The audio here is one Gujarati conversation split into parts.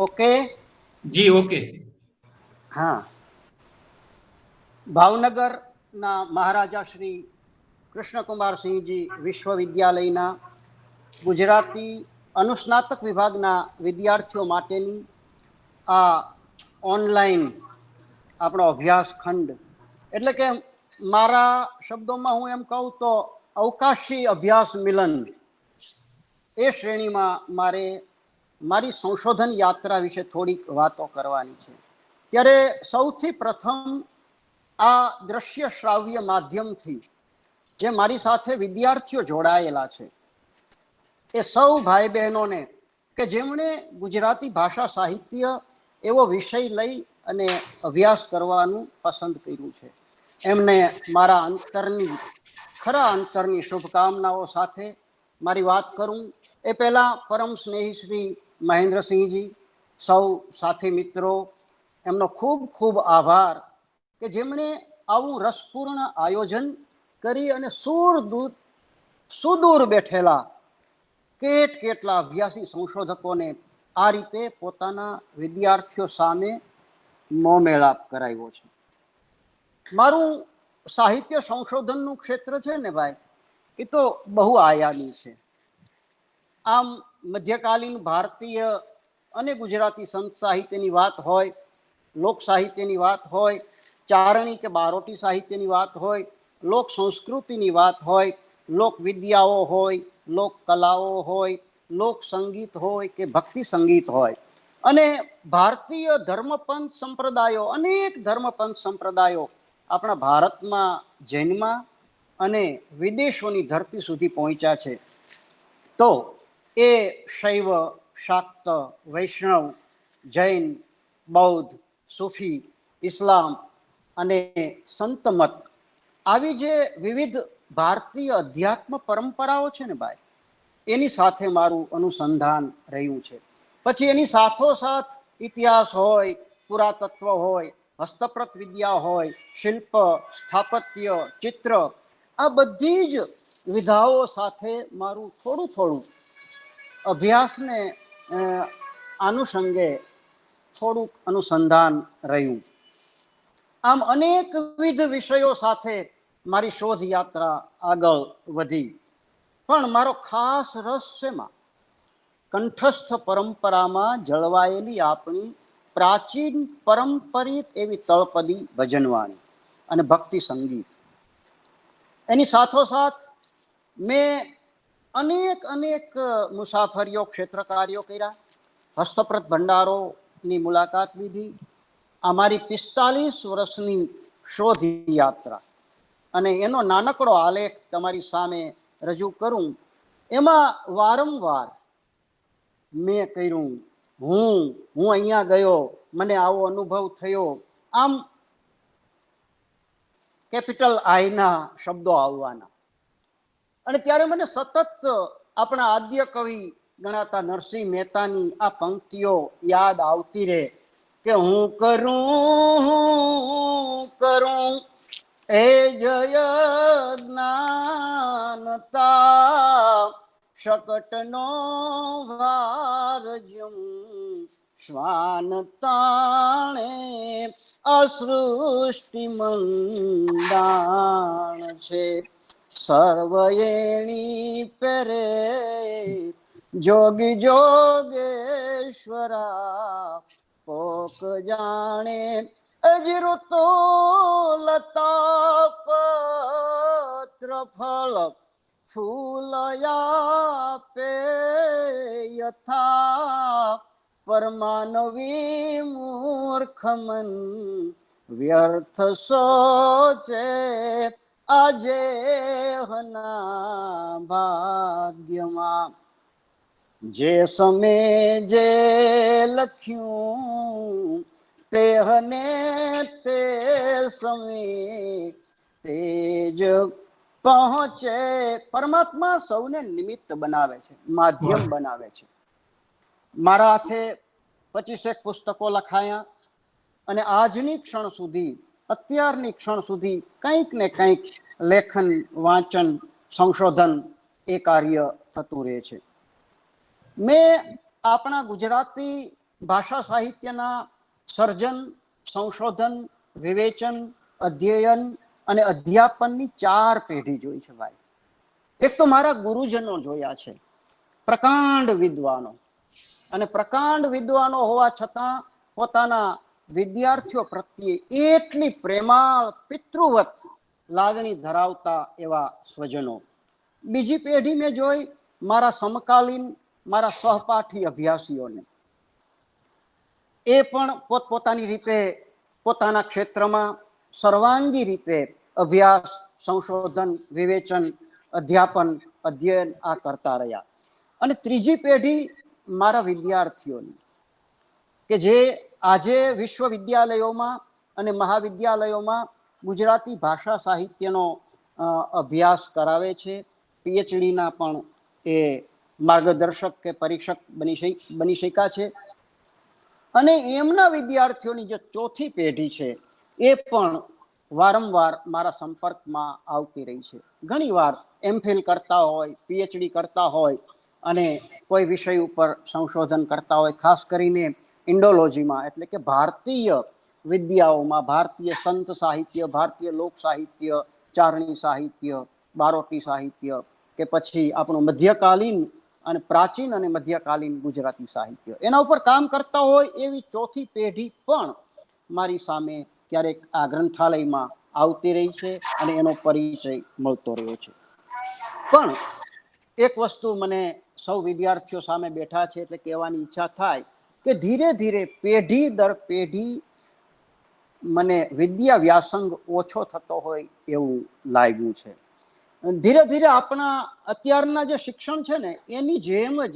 ઓકે જી ઓકે. હા, ભાવનગરના મહારાજા શ્રી કૃષ્ણકુમારસિંહજી વિશ્વવિદ્યાલયના ગુજરાતી અનુસ્નાતક વિભાગના વિદ્યાર્થીઓ માટેની આ ઓનલાઈન આપણો અભ્યાસખંડ, એટલે કે મારા શબ્દોમાં હું એમ કહું તો અવકાશી અભ્યાસ મિલન, એ શ્રેણીમાં મારે મારી સંશોધન યાત્રા વિશે થોડીક વાતો કરવાની છે. ત્યારે સૌથી પ્રથમ આ દ્રશ્ય શ્રાવ્ય માધ્યમથી જે મારી સાથે વિદ્યાર્થીઓ જોડાયેલા છે એ સૌ ભાઈ બહેનોને કે જેમણે ગુજરાતી ભાષા સાહિત્ય એવો વિષય લઈ અને અભ્યાસ કરવાનું પસંદ કર્યું છે, એમને મારા અંતરની ખરા અંતરની શુભકામનાઓ સાથે મારી વાત કરું એ પહેલાં પરમ સ્નેહી શ્રી મહેન્દ્રસિંહજી, સૌ સાથી મિત્રો, એમનો ખૂબ ખૂબ આભાર કે જેમણે આવું રસપૂર્ણ આયોજન કરી અને સુદૂર બેઠેલા કેટલા અભ્યાસી સંશોધકોને આ રીતે પોતાના વિદ્યાર્થીઓ સામે મોમેળાપ કરાવ્યો છે. મારું સાહિત્ય સંશોધનનું ક્ષેત્ર છે ને ભાઈ, એ તો બહુ આયામી છે. આમ મધ્યકાલીન ભારતીય અને ગુજરાતી સંત સાહિત્યની વાત હોય, લોક સાહિત્યની વાત હોય, ચારણી કે બારોટી સાહિત્યની વાત હોય, લોક સંસ્કૃતિની વાત હોય, લોક વિદ્યાઓ હોય, લોક કલાઓ હોય, લોક સંગીત હોય કે ભક્તિ સંગીત હોય, અને ભારતીય ધર્મપંથ સંપ્રદાયો, અનેક ધર્મપંથ સંપ્રદાયો આપણા ભારતમાં જન્મ્યા અને વિદેશોની ધરતી સુધી પહોંચ્યા છે. તો એ શૈવ, શાક્ત, વૈષ્ણવ, જૈન, બૌદ્ધ, સૂફી, ઇસ્લામ અને સંતમત, આવી જે વિવિધ ભારતીય અધ્યાત્મ પરંપરાઓ છે ને ભાઈ, એની સાથે મારું અનુસંધાન રહ્યું છે. પછી એની સાથોસાથ ઇતિહાસ હોય, પુરાતત્વ હોય, હસ્તપ્રત વિદ્યા હોય, શિલ્પ, સ્થાપત્ય, ચિત્ર, આ બધી જ વિધાઓ સાથે મારું થોડું અભ્યાસને આનુષંગે થોડુંક અનુસંધાન રહ્યું. આમ અનેકવિધ વિષયો સાથે મારી શોધ યાત્રા આગળ વધી. પણ મારો ખાસ રસ શેમાં? કંઠસ્થ પરંપરામાં જળવાયેલી આપણી પ્રાચીન પરંપરિત એવી તળપદી ભજનવાણી અને ભક્તિ સંગીત. એની સાથોસાથ મેં અનેક મુસાફરીઓ, ક્ષેત્ર કાર્યો કર્યા, હસ્તપ્રત ભંડારોની મુલાકાત લીધી. અમારી 45 વર્ષની શોધ યાત્રા અને એનો નાનકડો આલેખ તમારી સામે રજૂ કરું. એમાં વારંવાર મેં કર્યું, હું અહીંયા ગયો, મને આવો અનુભવ થયો, આમ કેપિટલ આઈના શબ્દો આવવાના. અને ત્યારે મને સતત આપણા આદ્ય કવિ ગણાતા નરસિંહ મહેતાની આ પંક્તિઓ યાદ આવતી રહે કે હું કરું એ જય જ્ઞાનતા શકટનો વાર જ્યું શ્વાન તાણે અસૃષ્ટિ મંદાણ છે. સર્વયેણી પેરે જોગી જોગેશ્વરા કોક જાણે અજરો તો લતા પત્ર ફળ ફૂલયા યથા પરમાનવી મૂર્ખમન વ્યર્થ સોચે આજે હના ભાગ્યમાં જે સમે જે લખ્યું તે હને તે સમે તેજ પહોંચે. પરમાત્મા સૌને નિમિત્ત બનાવે છે, માધ્યમ બનાવે છે. મારા હાથે 25 પુસ્તકો લખાયા અને આજની ક્ષણ સુધી, અત્યારની ક્ષણ સુધી કંઈક ને કંઈક લેખન, વાંચન, સંશોધન એ કાર્ય થતું રહે છે. મેં આપણા ગુજરાતી ભાષા સાહિત્યના સર્જન, સંશોધન, વિવેચન, અધ્યયન અને અધ્યાપનની 4 પેઢી જોઈ છે ભાઈ. એક તો મારા ગુરુજનો જોયા છે, પ્રકાંડ વિદ્વાનો, અને પ્રકાંડ વિદ્વાનો હોવા છતાં પોતાના વિદ્યાર્થીઓ પ્રત્યે એટલી પ્રેમાળ પિતૃવત લાગણી ધરાવતા એવા સ્વજનો. બીજી પેઢી મેં જોઈ મારા સમકાલીન, મારા સહપાઠી અભ્યાસીઓને. એ પણ પોતપોતાની રીતે પોતાના ક્ષેત્રમાં સર્વાંગી રીતે અભ્યાસ, સંશોધન, વિવેચન, અધ્યાપન, અધ્યયન આ કરતા રહ્યા. અને ત્રીજી પેઢી મારા વિદ્યાર્થીઓની, કે જે આજે વિશ્વવિદ્યાલયોમાં અને મહાવિદ્યાલયોમાં ગુજરાતી ભાષા સાહિત્યનો અભ્યાસ કરાવે છે. પીએચડીના પણ એ માર્ગદર્શક કે પરીક્ષક બની શક્યા છે. અને એમના વિદ્યાર્થીઓની જે ચોથી પેઢી છે એ પણ વારંવાર મારા સંપર્કમાં આવતી રહી છે. ઘણીવાર એમફિલ કરતા હોય, પીએચડી કરતા હોય અને કોઈ વિષય ઉપર સંશોધન કરતા હોય, ખાસ કરીને ઇન્ડોલોજીમાં, એટલે કે ભારતીય વિદ્યાઓમાં, ભારતીય સંત સાહિત્ય, ભારતીય લોક સાહિત્ય, ચારણી સાહિત્ય, બારોટી સાહિત્ય, કે પછી આપણું મધ્યકાલીન અને પ્રાચીન અને મધ્યકાલીન ગુજરાતી સાહિત્ય, એના ઉપર કામ કરતા હોય એવી ચોથી પેઢી પણ મારી સામે ક્યારેક આ ગ્રંથાલયમાં આવતી રહી છે અને એનો પરિચય મળતો રહ્યો છે. પણ એક વસ્તુ મને સૌ વિદ્યાર્થીઓ સામે બેઠા છે એટલે કહેવાની ઈચ્છા થાય કે ધીરે ધીરે પેઢી દર પેઢી મને વિદ્યા વ્યાસંગ ઓછો થતો હોય એવું લાગ્યું છે. ધીરે ધીરે આપણા અત્યારના જે શિક્ષણ છે ને એની જેમ જ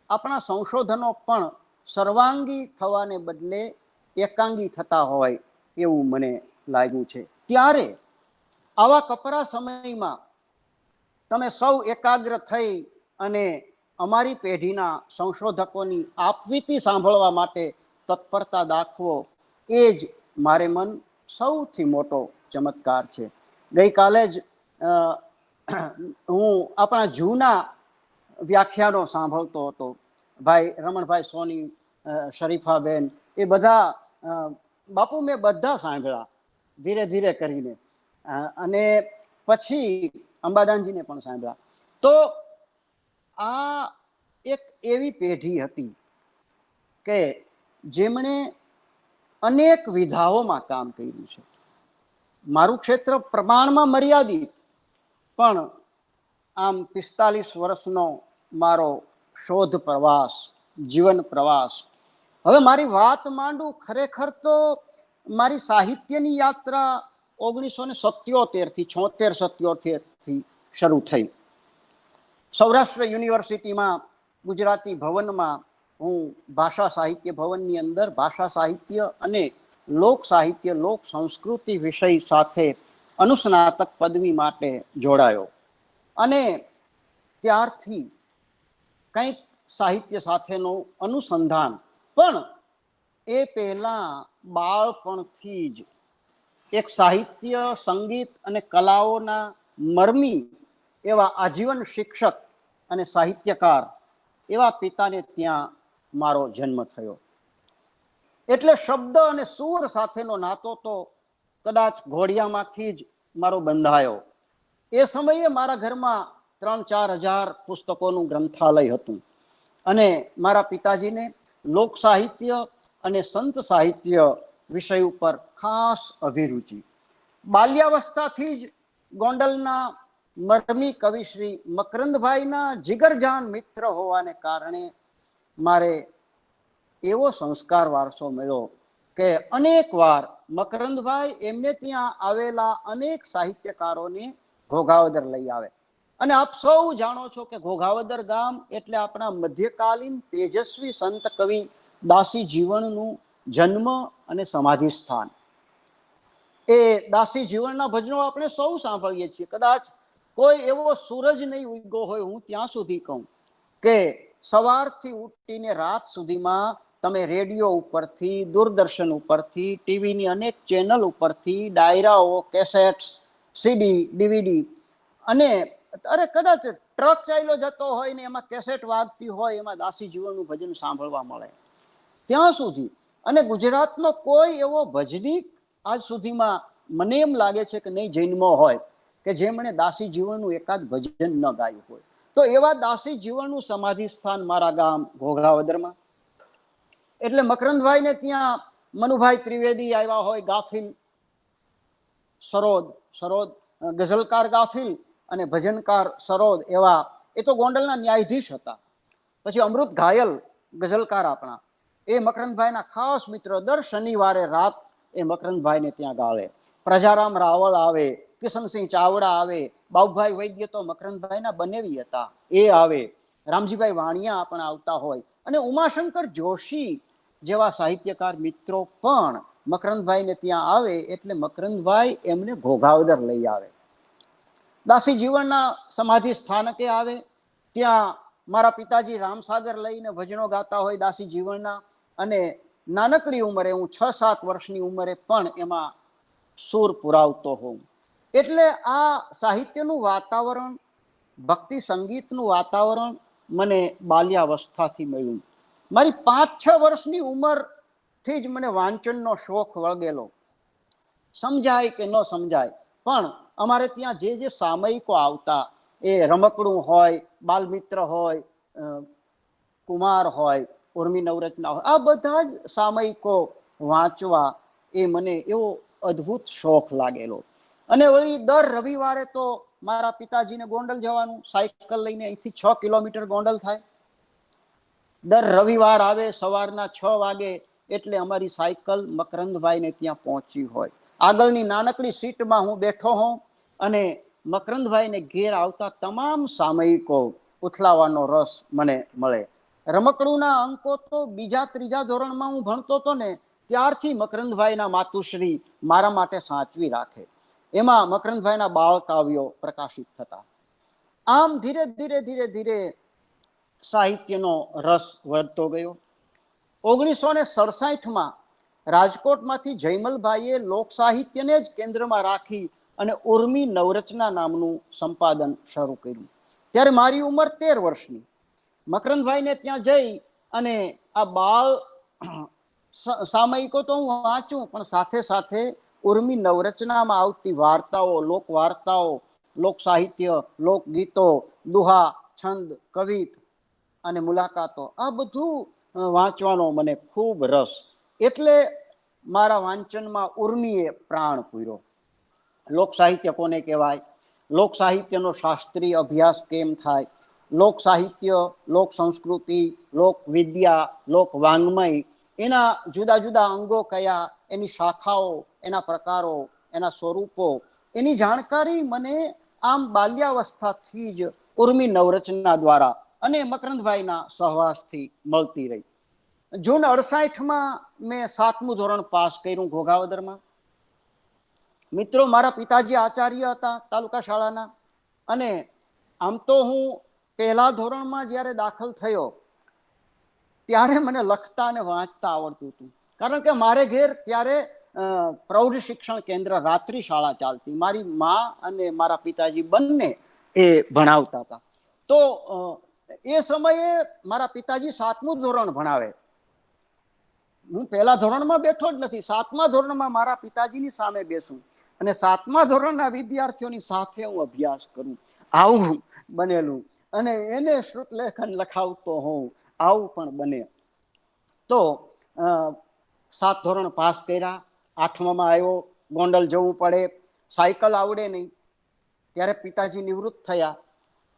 આપણા સંશોધનો પણ સર્વાંગી થવાને બદલે એકાંગી થતા હોય એવું મને લાગ્યું છે. ત્યારે આવા કપરા સમયમાં તમે સૌ એકાગ્ર થઈ અને અમારી પેઢીના સંશોધકોની આપવીતી સાંભળવા માટે તત્પરતા દાખવો, એ જ મારે મન સૌથી મોટો ચમત્કાર છે. ગઈકાલે જ હું આપણા જૂના વ્યાખ્યાનો સાંભળતો હતો. ભાઈ રમણભાઈ સોની, શરીફાબેન, એ બધા બાપુ મેં બધા સાંભળ્યા ધીરે ધીરે કરીને, અને પછી અંબાદાનજીને પણ સાંભળ્યા. તો આ એક એવી પેઢી હતી કે જેમણે અનેક વિધાઓમાં કામ કર્યું છે. મારું ક્ષેત્ર પ્રમાણમાં મર્યાદિત, પણ આમ 45 વર્ષનો મારો શોધ પ્રવાસ, જીવન પ્રવાસ. હવે મારી વાત માંડું, ખરેખર તો મારી સાહિત્યની યાત્રા 1977થી 76-77થી શરૂ થઈ. સૌરાષ્ટ્ર યુનિવર્સિટીમાં ગુજરાતી ભવનમાં હું ભાષા સાહિત્ય ભવનની અંદર ભાષા સાહિત્ય અને લોક સાહિત્ય, લોક સંસ્કૃતિ વિષય સાથે અનુસ્નાતક પદવી માટે જોડાયો. અને ત્યારથી કંઈક સાહિત્ય સાથેનું અનુસંધાન, પણ એ પહેલાં બાળપણથી જ એક સાહિત્ય, સંગીત અને કલાઓના મર્મી એવા આજીવન શિક્ષક અને સાહિત્યકાર એવા પિતાને ત્યાં મારો જન્મ થયો. એટલે શબ્દ અને સૂર સાથેનો નાતો તો કદાચ ઘોડિયામાંથી જ મારો બંધાયો. એ સમયે મારા ઘરમાં 3-4 હજાર પુસ્તકોનું ગ્રંથાલય હતું અને મારા પિતાજીને લોક સાહિત્ય અને સંત સાહિત્ય વિષય ઉપર ખાસ અભિરુચિ. બાલ્યાવસ્થાથી જ ગોંડલના મરમી કવિ શ્રી મકરંદભાઈના જીગરજાન મિત્ર હોવાને કારણે મારે એવો સંસ્કાર વારસો મળ્યો કે અનેક વાર મકરંદભાઈ એમને ત્યાં આવેલા અનેક સાહિત્યકારોને ઘોઘાવદર લઈ આવે. અને આપ સૌ જાણો છો કે ઘોઘાવદર ગામ એટલે આપણા મધ્યકાલીન તેજસ્વી સંત કવિ દાસી જીવણનું જન્મ અને સમાધિ સ્થાન. એ દાસી જીવણના ભજનો આપણે સૌ સાંભળીએ છીએ. કદાચ કોઈ એવો સૂરજ નહીં ઉગ્યો હોય, હું ત્યાં સુધી કહું કે સવારથી ઉઠીને રાત સુધીમાં તમે રેડિયો ઉપરથી, દૂરદર્શન ઉપરથી, ટીવીની અનેક ચેનલ ઉપરથી ડાયરાઓ, કેસેટ્સ, સીડી, ડીવીડી અને કદાચ ટ્રક ચાલ્યો જતો હોય ને એમાં કેસેટ વાગતી હોય, એમાં દાસી જીવનનું ભજન સાંભળવા મળે ત્યાં સુધી. અને ગુજરાતનો કોઈ એવો ભજનીક આજ સુધીમાં મને એમ લાગે છે કે નહીં જન્મો હોય કે જેમણે દાસી જીવનનું એકાદ ભજન ન ગાયું હોય. તો એવા દાસી જીવનનું સમાધિ સ્થાન મારા ગામ ઘોઘાવદરમાં. એટલે મકરંદભાઈને ત્યાં મનુભાઈ ત્રિવેદી આવ્યા હોય, ગાફિલ સરોદ ગઝલકાર ગાફિલ અને ભજનકાર સરોદ એવા, એ તો ગોંડલના ન્યાયાધીશ હતા. પછી અમૃત ઘાયલ ગઝલકાર આપણા, એ મકરંદભાઈના ખાસ મિત્ર. દર શનિવારે રાત એ મકરંદભાઈને ત્યાં ગાળે. પ્રજારામ રાવળ આવે, કિશનસિંહ ચાવડા આવે, બાબુભાઈ વૈદ્ય તો મકરંદભાઈના બનેવી હતા, એ આવે, રામજીભાઈ વાણિયા આપણા આવતા હોય, અને ઉમાશંકર જોશી જેવા સાહિત્યકાર મિત્રો પણ મકરંદભાઈને ત્યાં આવે. એટલે મકરંદભાઈ એમને ઘોઘાવદર લઈ આવે, દાસી જીવનના સમાધિ સ્થાનકે આવે. ત્યાં મારા પિતાજી રામસાગર લઈને ભજનો ગાતા હોય દાસી જીવનના. અને નાનકડી ઉંમરે, હું 6-7 વર્ષની ઉંમરે પણ એમાં સૂર પુરાવતો હોઉં. એટલે આ સાહિત્યનું વાતાવરણ, ભક્તિ સંગીતનું વાતાવરણ મને બાલ્યાવસ્થાથી મળ્યું. મારી 5-6 વર્ષની ઉંમરથી જ મને વાંચનનો શોખ વળગેલો. સમજાય કે ન સમજાય, પણ અમારે ત્યાં જે સામયિકો આવતા, એ રમકડું હોય, બાલમિત્ર હોય, કુમાર હોય, ઉર્મી નવરચના હોય, આ બધા જ સામયિકો વાંચવા એ મને એવો અદ્ભુત શોખ લાગેલો. અને વળી દર રવિવારે તો મારા પિતાજીને ગોંડલ જવાનું, સાયકલ લઈને. અહીંથી 6 કિલોમીટર ગોંડલ થાય. દર રવિવાર આવે સવારના 6 વાગે, એટલે અમારી સાયકલ મકરંદભાઈને ત્યાં પહોંચી હોય. આગળની નાનકડી સીટમાં હું બેઠો હોઉં અને મકરંદભાઈને ઘેર આવતા તમામ સામયિકો ઉથલાવાનો રસ મને મળે. રમકડુંના અંકો તો 2-3 ધોરણમાં હું ભણતો હતો ને, ત્યારથી મકરંદભાઈના માતુશ્રી મારા માટે સાચવી રાખે. એમાં મકરંદભાઈના બાળ કાવ્યો પ્રકાશિત થતા. આમ ધીરે ધીરે ધીરે ધીરે સાહિત્યનો રસ વધતો ગયો. 1967માં રાજકોટમાંથી જયમલભાઈએ લોક સાહિત્યને જ કેન્દ્રમાં રાખી અને ઉર્મી નવરચના નામનું સંપાદન શરૂ કર્યું. ત્યારે મારી ઉંમર 13 વર્ષની. મકરંદભાઈને ત્યાં જઈ અને આ બાળ સામયિકો તો હું વાંચું, પણ સાથે સાથે ઉર્મી નવરચનામાં આવતી વાર્તાઓ, લોક વાર્તાઓ, લોક સાહિત્ય, લોકગીતો, દુહા, છંદ, કવિત અને મુલાકાતો, આ બધું વાંચવાનો મને ખૂબ રસ. એટલે મારા વાંચનમાં ઉર્મીએ પ્રાણ પૂર્યો. લોક સાહિત્ય કોને કહેવાય, લોક સાહિત્યનો શાસ્ત્રીય અભ્યાસ કેમ થાય, લોક સાહિત્ય, લોક સંસ્કૃતિ, લોક વિદ્યા, લોક વાંગ્મય, એના જુદા જુદા અંગો કયા, એની શાખાઓ, એના પ્રકારો, એના સ્વરૂપો, એની જાણકારી મને આમ બાલ્યાવસ્થાથી જ ઉર્મી નવરચના દ્વારા અને મકરંદભાઈના સહવાસથી મળતી રહી. જૂન 68માં મેં 7મું ધોરણ પાસ કર્યું ઘોઘાવદરમાં. મિત્રો, મારા પિતાજી આચાર્ય હતા તાલુકા શાળાના. અને આમ તો હું 1લા ધોરણમાં જ્યારે દાખલ થયો ત્યારે મને લખતા અને વાંચતા આવડતું હતું. કારણ કે મારે ઘેર ત્યારે પ્રૌઢ શિક્ષણ કેન્દ્ર રાત્રિ શાળા ચાલતી. મારી મા અને મારા પિતાજી બંને એ ભણાવતા હતા. તો એ સમયે મારા પિતાજી 7મું ધોરણ ભણાવે. હું 1લા ધોરણમાં બેઠો જ નથી, 7મા ધોરણમાં મારા પિતાજીની સામે બેસું અને 7મા ધોરણના વિદ્યાર્થીઓની સાથે હું અભ્યાસ કરું. આવું બનેલું. અને એને શ્રુતલેખન લખાવતો હોઉં, આવું પણ બને. તો 7 ધોરણ પાસ કર્યા. 8મામાં આવ્યો, ગોંડલ જવું પડે, સાયકલ આવડે નહીં. ત્યારે પિતાજી નિવૃત્ત થયા.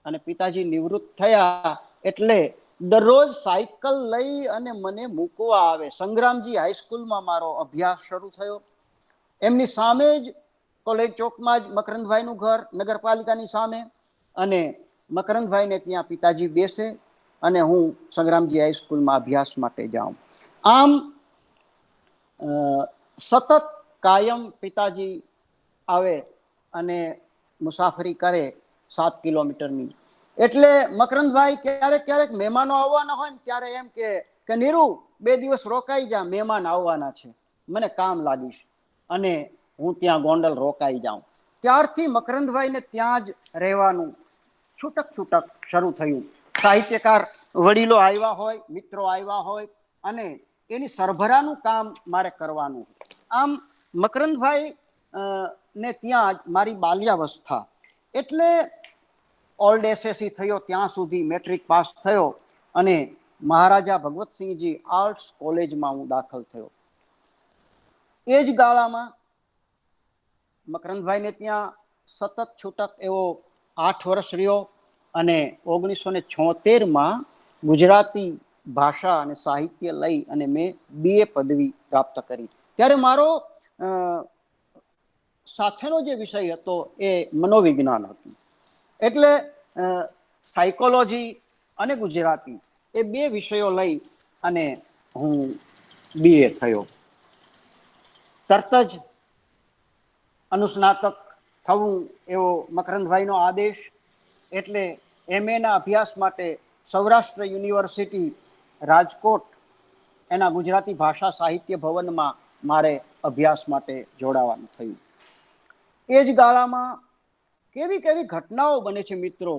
અને પિતાજી નિવૃત્ત થયા એટલે દરરોજ સાયકલ લઈ અને મને મૂકવા આવે. સંગ્રામજી હાઈસ્કૂલમાં મારો અભ્યાસ શરૂ થયો. એમની સામે જ કોલેજ ચોકમાં જ મકરંદભાઈનું ઘર, નગરપાલિકાની સામે. અને મકરંદભાઈને ત્યાં પિતાજી બેસે અને હું સંગ્રામજી હાઈસ્કૂલમાં અભ્યાસ માટે જાઉં. આમ સતત કાયમ પિતાજી આવે અને મુસાફરી કરે 7 કિલોમીટરની. એટલે મકરંદભાઈ ક્યારેક ક્યારેક મહેમાનો આવવાના હોય ને ત્યારે એમ કે નીરુ 2 દિવસ રોકાઈ જા, મહેમાન આવવાના છે, મને કામ લાગીશ. અને હું ત્યાં ગોંડલ રોકાઈ જાઉં. ત્યારથી મકરંદભાઈને ત્યાં જ રહેવાનું છૂટક છૂટક શરૂ થયું. સાહિત્યકાર વડીલો આવ્યા હોય, મિત્રો આવ્યા હોય અને એની સરભરાનું કામ મારે કરવાનું. આમ મકરંદભાઈ ને ત્યાં મારી બાલ્યાવસ્થા એટલે ઓલ્ડ એસએસસી થયો ત્યાં સુધી મેટ્રિક પાસ થયો અને મહારાજા ભગવતસિંહજી આર્ટ્સ કોલેજમાં હું દાખલ થયો. એ જ ગાળામાં મકરંદભાઈને ત્યાં સતત છૂટક એવો 8 વર્ષ રહ્યો અને 1976માં ગુજરાતી ભાષા અને સાહિત્ય લઈ અને મેં BA પદવી પ્રાપ્ત કરી. ત્યારે મારો સાથેનો જે વિષય હતો એ મનોવિજ્ઞાન હતું. એટલે સાયકોલોજી અને ગુજરાતી એ 2 વિષયો લઈ અને હું BA થયો. તરત જ અનુસ્નાતક થવું એવો મકરંદભાઈનો આદેશ. એટલે MA અભ્યાસ માટે સૌરાષ્ટ્ર યુનિવર્સિટી રાજકોટ એના ગુજરાતી ભાષા સાહિત્ય ભવનમાં મારે અભ્યાસ માટે જોડાવાનું થયું. એ જ ગાળામાં કેવી કેવી ઘટનાઓ બને છે મિત્રો.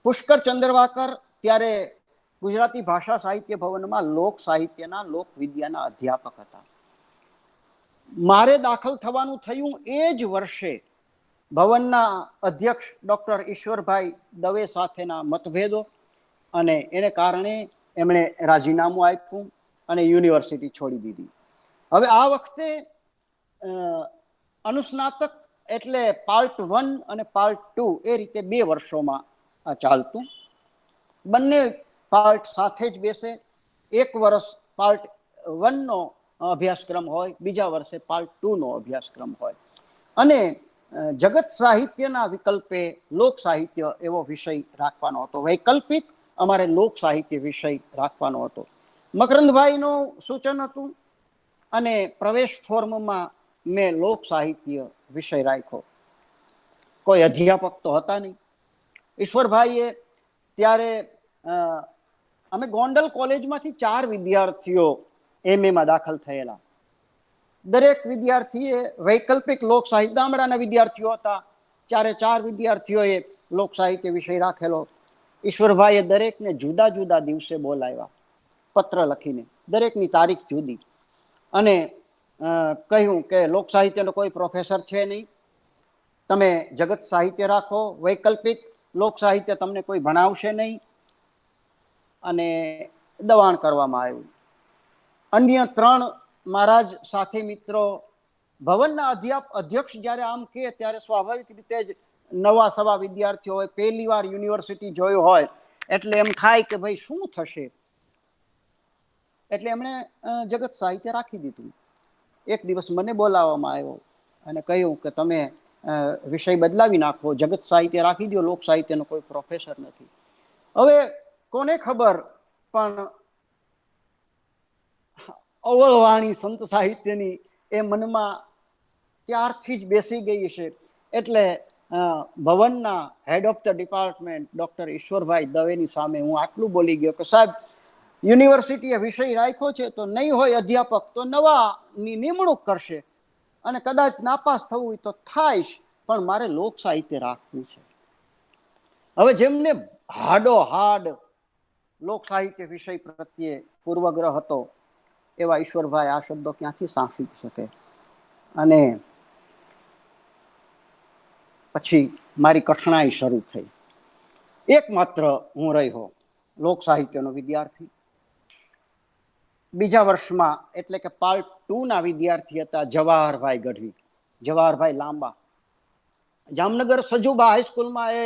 પુષ્કર ચંદ્રવાકર ત્યારે ગુજરાતી ભાષા સાહિત્ય ભવનમાં લોક સાહિત્યના લોકવિદ્યાના અધ્યાપક હતા. મારે દાખલ થવાનું થયું એ જ વર્ષે ભવનના અધ્યક્ષ ડૉક્ટર ઈશ્વરભાઈ દવે સાથેના મતભેદો અને એને કારણે એમણે રાજીનામું આપ્યું અને યુનિવર્સિટી છોડી દીધી. હવે આ વખતે અનુસ્નાતક એટલે પાર્ટ 1 અને પાર્ટ 2 એ રીતે 2 વર્ષોમાં ચાલતું. બંને પાર્ટ સાથે જ બેસે. 1 વર્ષ પાર્ટ 1નો અભ્યાસક્રમ હોય, બીજા વર્ષે પાર્ટ 2નો અભ્યાસક્રમ હોય. અને જગત સાહિત્યના વિકલ્પે લોક સાહિત્ય એવો વિષય રાખવાનો હતો. વૈકલ્પિક અમારે લોક સાહિત્ય વિષય રાખવાનો હતો. મકરંદભાઈનું સૂચન હતું અને પ્રવેશ ફોર્મમાં મેં લોક સાહિત્ય વિષય રાખ્યો. કોઈ અધ્યાપક તો હતા નહીં. ઈશ્વરભાઈએ ત્યારે અમે ગોંડલ કોલેજમાંથી 4 વિદ્યાર્થીઓ MAમાં દાખલ થયેલા. દરેક વિદ્યાર્થીએ વૈકલ્પિક લોક સાહિત્ય, ગામડાના વિદ્યાર્થીઓ હતા, 4 વિદ્યાર્થીઓએ લોક સાહિત્ય વિષય રાખેલો. ઈશ્વરભાઈએ દરેકને જુદા જુદા દિવસે બોલાવ્યા, પત્ર લખીને, દરેકની તારીખ જુદી, અને કહ્યું કે લોક સાહિત્યનો કોઈ પ્રોફેસર છે નહીં, તમે જગત સાહિત્ય રાખો, વૈકલ્પિક લોક સાહિત્ય તમને કોઈ ભણાવશે નહીં. અને દબાણ કરવામાં આવ્યું. અન્ય 3 મારા જ સાથી મિત્રો ભવનના અધ્યક્ષ જ્યારે આમ કહે ત્યારે સ્વાભાવિક રીતે જ નવા સવા વિદ્યાર્થીઓ હોય, પહેલી વાર યુનિવર્સિટી જોયો હોય એટલે એમ થાય કે ભાઈ શું થશે. એટલે એમણે જગત સાહિત્ય રાખી દીધું. એક દિવસ મને બોલાવવામાં આવ્યો અને કહ્યું કે તમે વિષય બદલાવી નાખો, જગત સાહિત્ય રાખી દો, લોક સાહિત્યનો કોઈ પ્રોફેસર નથી. હવે કોને ખબર, પણ અવળવાણી સંત સાહિત્યની એ મનમાં ત્યારથી જ બેસી ગઈ છે. એટલે ભવનના head of the department doctor Ishwarbhai દવેની સામે હું આટલું બોલી ગયો કે સાહેબ, યુનિવર્સિટીએ વિષય રાખ્યો છે તો નહીં હોય અધ્યાપક તો નવાની નિમણૂક કરશે, અને કદાચ નાપાસ થવું હોય તો થાય, પણ મારે લોક સાહિત્ય રાખવું છે. હવે જેમને હાડ લોક સાહિત્ય વિષય પ્રત્યે પૂર્વગ્રહ હતો એવા ઈશ્વરભાઈ આ શબ્દો ક્યાંથી સાંભળી શકે. અને પછી મારી કઠણાઈ શરૂ થઈ. એકમાત્ર હું રહ્યો લોક સાહિત્યનો વિદ્યાર્થી. બીજા વર્ષમાં એટલે કે પાર્ટ 2ના વિદ્યાર્થી હતા જવાહરભાઈ ગઢવી, જવાહરભાઈ લાંબા. જામનગર સજુબા હાઈસ્કૂલમાં એ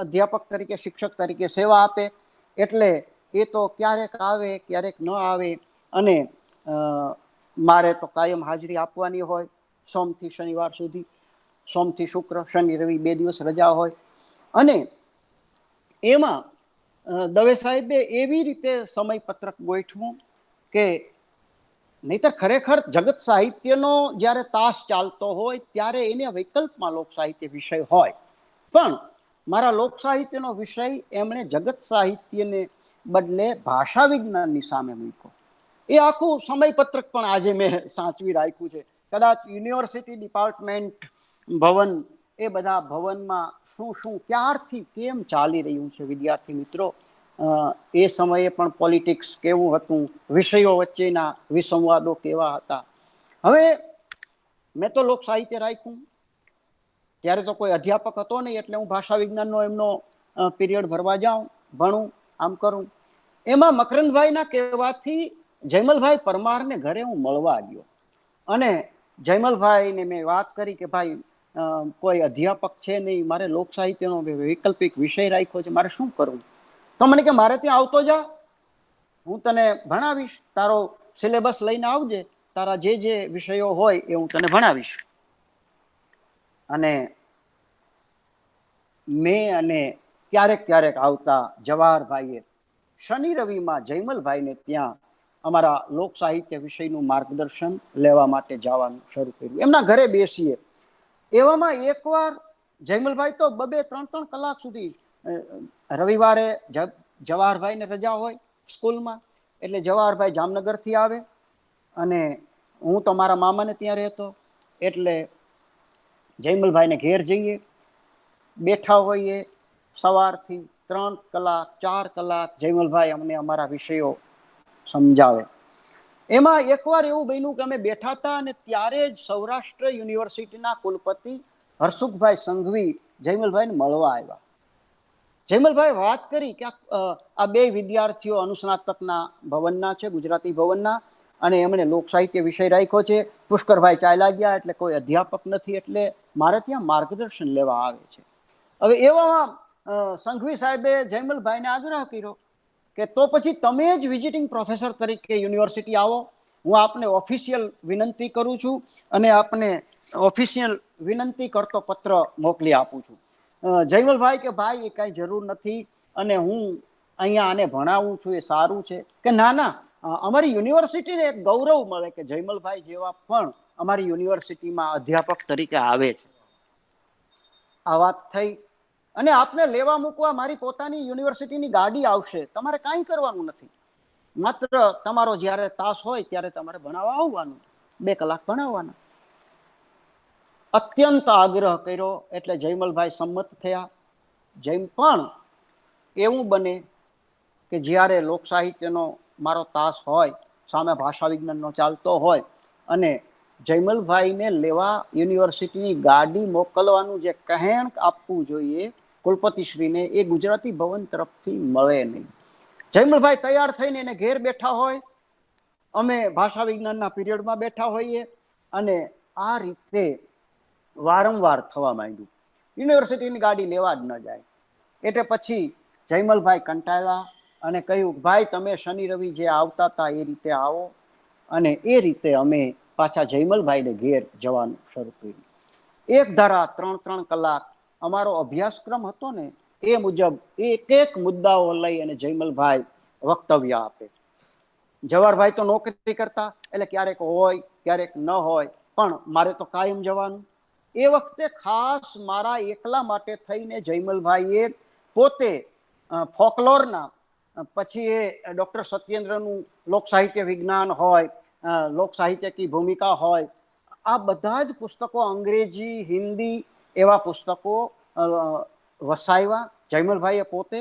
અધ્યાપક તરીકે, શિક્ષક તરીકે સેવા આપે. એટલે એ તો ક્યારેક આવે ક્યારેક ન આવે, અને મારે તો કાયમ હાજરી આપવાની હોય, સોમથી શનિવાર સુધી, સોમથી શુક્ર, શનિ રવિ 2 દિવસ રજા હોય. અને એમાં દવે સાહેબે એવી રીતે સમયપત્રક ગોઠવું કે નહીતર ખરેખર જગત સાહિત્યનો જ્યારે તાસ ચાલતો હોય ત્યારે એને વૈકલ્પમાં લોક સાહિત્ય વિષય હોય, પણ મારા લોક સાહિત્યનો વિષય એમણે જગત સાહિત્યને બદલે ભાષા વિજ્ઞાનની સામે મૂક્યો. એ આખું સમયપત્રક પણ આજે મેં સાચવી રાખ્યું છે. કદાચ યુનિવર્સિટી ડિપાર્ટમેન્ટ ભવન એ બધા ભવનમાં શું શું ક્યારથી કેમ ચાલી રહ્યું છે વિદ્યાર્થી મિત્રો. એ સમયે પણ પોલિટિક્સ કેવું હતું, વિષયો વચ્ચેના વિસંવાદો કેવા હતા. હવે મેં તો લોક સાહિત્ય રાખ્યું, ત્યારે તો કોઈ અધ્યાપક હતો નહીં, એટલે હું ભાષા વિજ્ઞાનનો એમનો પીરિયડ ભરવા જાઉં, ભણું, આમ કરું. એમાં મકરંદભાઈના કહેવાથી જયમલભાઈ પરમારને ઘરે હું મળવા ગયો, અને જયમલભાઈને મેં વાત કરી કે ભાઈ કોઈ અધ્યાપક છે નહીં, મારે લોક સાહિત્યનો વૈકલ્પિક વિષય રાખ્યો છે, મારે શું કરવું? તો મને કે મારે ત્યાં આવતો જા, હું તને ભણાવીશ, તારો સિલેબસ લઈને આવજે, તારા જે જે વિષયો હોય એ હું તને ભણાવીશ. અને મેં અને ક્યારેક ક્યારેક આવતા જવાહરભાઈએ શનિ રવિમાં જયમલભાઈને ત્યાં અમારા લોક સાહિત્ય વિષયનું માર્ગદર્શન લેવા માટે જવાનું શરૂ કર્યું. એમના ઘરે બેસીએ. એવામાં એકવાર જયમલભાઈ તો 2-3 કલાક સુધી, રવિવારે જવાહરભાઈને રજા હોય સ્કૂલમાં, એટલે જવાહરભાઈ જામનગરથી આવે અને હું તો મારા મામાને ત્યાં રહેતો, એટલે જયમલભાઈને ઘેર જઈએ, બેઠા હોઈએ સવારથી 3 કલાક 4 કલાક જયમલભાઈ અમને અમારા વિષયો સમજાવે. એમાં એકવાર એવું બન્યું કે અમે બેઠા હતા અને ત્યારે જ સૌરાષ્ટ્ર યુનિવર્સિટીના કુલપતિ હરસુખભાઈ સંઘવી જયમલભાઈને મળવા આવ્યા. જયમલભાઈ વાત કરી કે આ 2 વિદ્યાર્થીઓ અનુસ્નાતકના ભવનના છે, ગુજરાતી ભવનના, અને એમણે લોક સાહિત્ય વિષય રાખ્યો છે. પુષ્કરભાઈ ચાલ્યા ગયા એટલે કોઈ અધ્યાપક નથી, એટલે મારે ત્યાં માર્ગદર્શન લેવા આવે છે. હવે એવામાં સંઘવી સાહેબે જયમલભાઈને આગ્રહ કર્યો કે તો પછી તમે જ વિઝિટિંગ પ્રોફેસર તરીકે યુનિવર્સિટી આવો, હું આપને ઓફિશિયલ વિનંતી કરું છું અને આપને ઓફિશિયલ વિનંતી કરતો પત્ર મોકલી આપું છું. જયમલભાઈ કે ભાઈ એ કાંઈ જરૂર નથી, અને હું અહીંયા આને ભણાવું છું, એ સારું છે. કે ના ના, અમારી યુનિવર્સિટીને એક ગૌરવ મળે કે જયમલભાઈ જેવા પણ અમારી યુનિવર્સિટીમાં અધ્યાપક તરીકે આવે છે. આ વાત થઈ. અને આપને લેવા મૂકવા મારી પોતાની યુનિવર્સિટીની ગાડી આવશે, તમારે કાંઈ કરવાનું નથી, માત્ર તમારો જ્યારે તાસ હોય ત્યારે તમારે ભણાવવા આવવાનું, 2 કલાક ભણાવવાના. અત્યંત આગ્રહ કર્યો એટલે જયમલભાઈ સંમત થયા. પણ એવું બને કે જ્યારે લોક સાહિત્યનો મારો તાસ હોય, સામે ભાષા વિજ્ઞાનનો ચાલતો હોય, અને જયમલભાઈને લેવા યુનિવર્સિટીની ગાડી મોકલવાનું જે કહેણ આપવું જોઈએ કુલપતિશ્રીને, એ ગુજરાતી ભવન તરફથી મળે નહીં. જયમલભાઈ તૈયાર થઈને એને ઘેર બેઠા હોય, અમે ભાષા વિજ્ઞાનના પીરિયડમાં બેઠા હોઈએ, અને આ રીતે વારંવાર થવા માંડ્યું. યુનિવર્સિટીની ગાડી લેવા જ ન જાય. એટલે પછી જયમલભાઈ કંટાળ્યા અને કહ્યું, ભાઈ તમે શનિ રવિ જે આવતા હતા એ રીતે આવો. અને એ રીતે અમે પાછા જયમલભાઈને ઘેર જવાનું શરૂ કર્યું. એક ધારા 3-3 કલાક અમારો અભ્યાસક્રમ હતો ને, એ મુજબ એક મુદ્દાઓ લઈ અને જયમલભાઈ વક્તવ્ય આપે. જવાહરભાઈ તો નોકરી કરતા, એટલે ક્યારેક હોય ક્યારેક ન હોય, પણ મારે તો કાયમ જવાનું. એ વખતે ખાસ મારા એકલા માટે થઈને જયમલભાઈએ પોતે ફોકલોરના, પછી એ ડૉક્ટર સત્યેન્દ્રનું લોક સાહિત્ય વિજ્ઞાન હોય, લોક સાહિત્ય કી ભૂમિકા હોય, આ બધા જ પુસ્તકો, અંગ્રેજી, હિન્દી, એવા પુસ્તકો વસાવ્યા. જયમલભાઈએ પોતે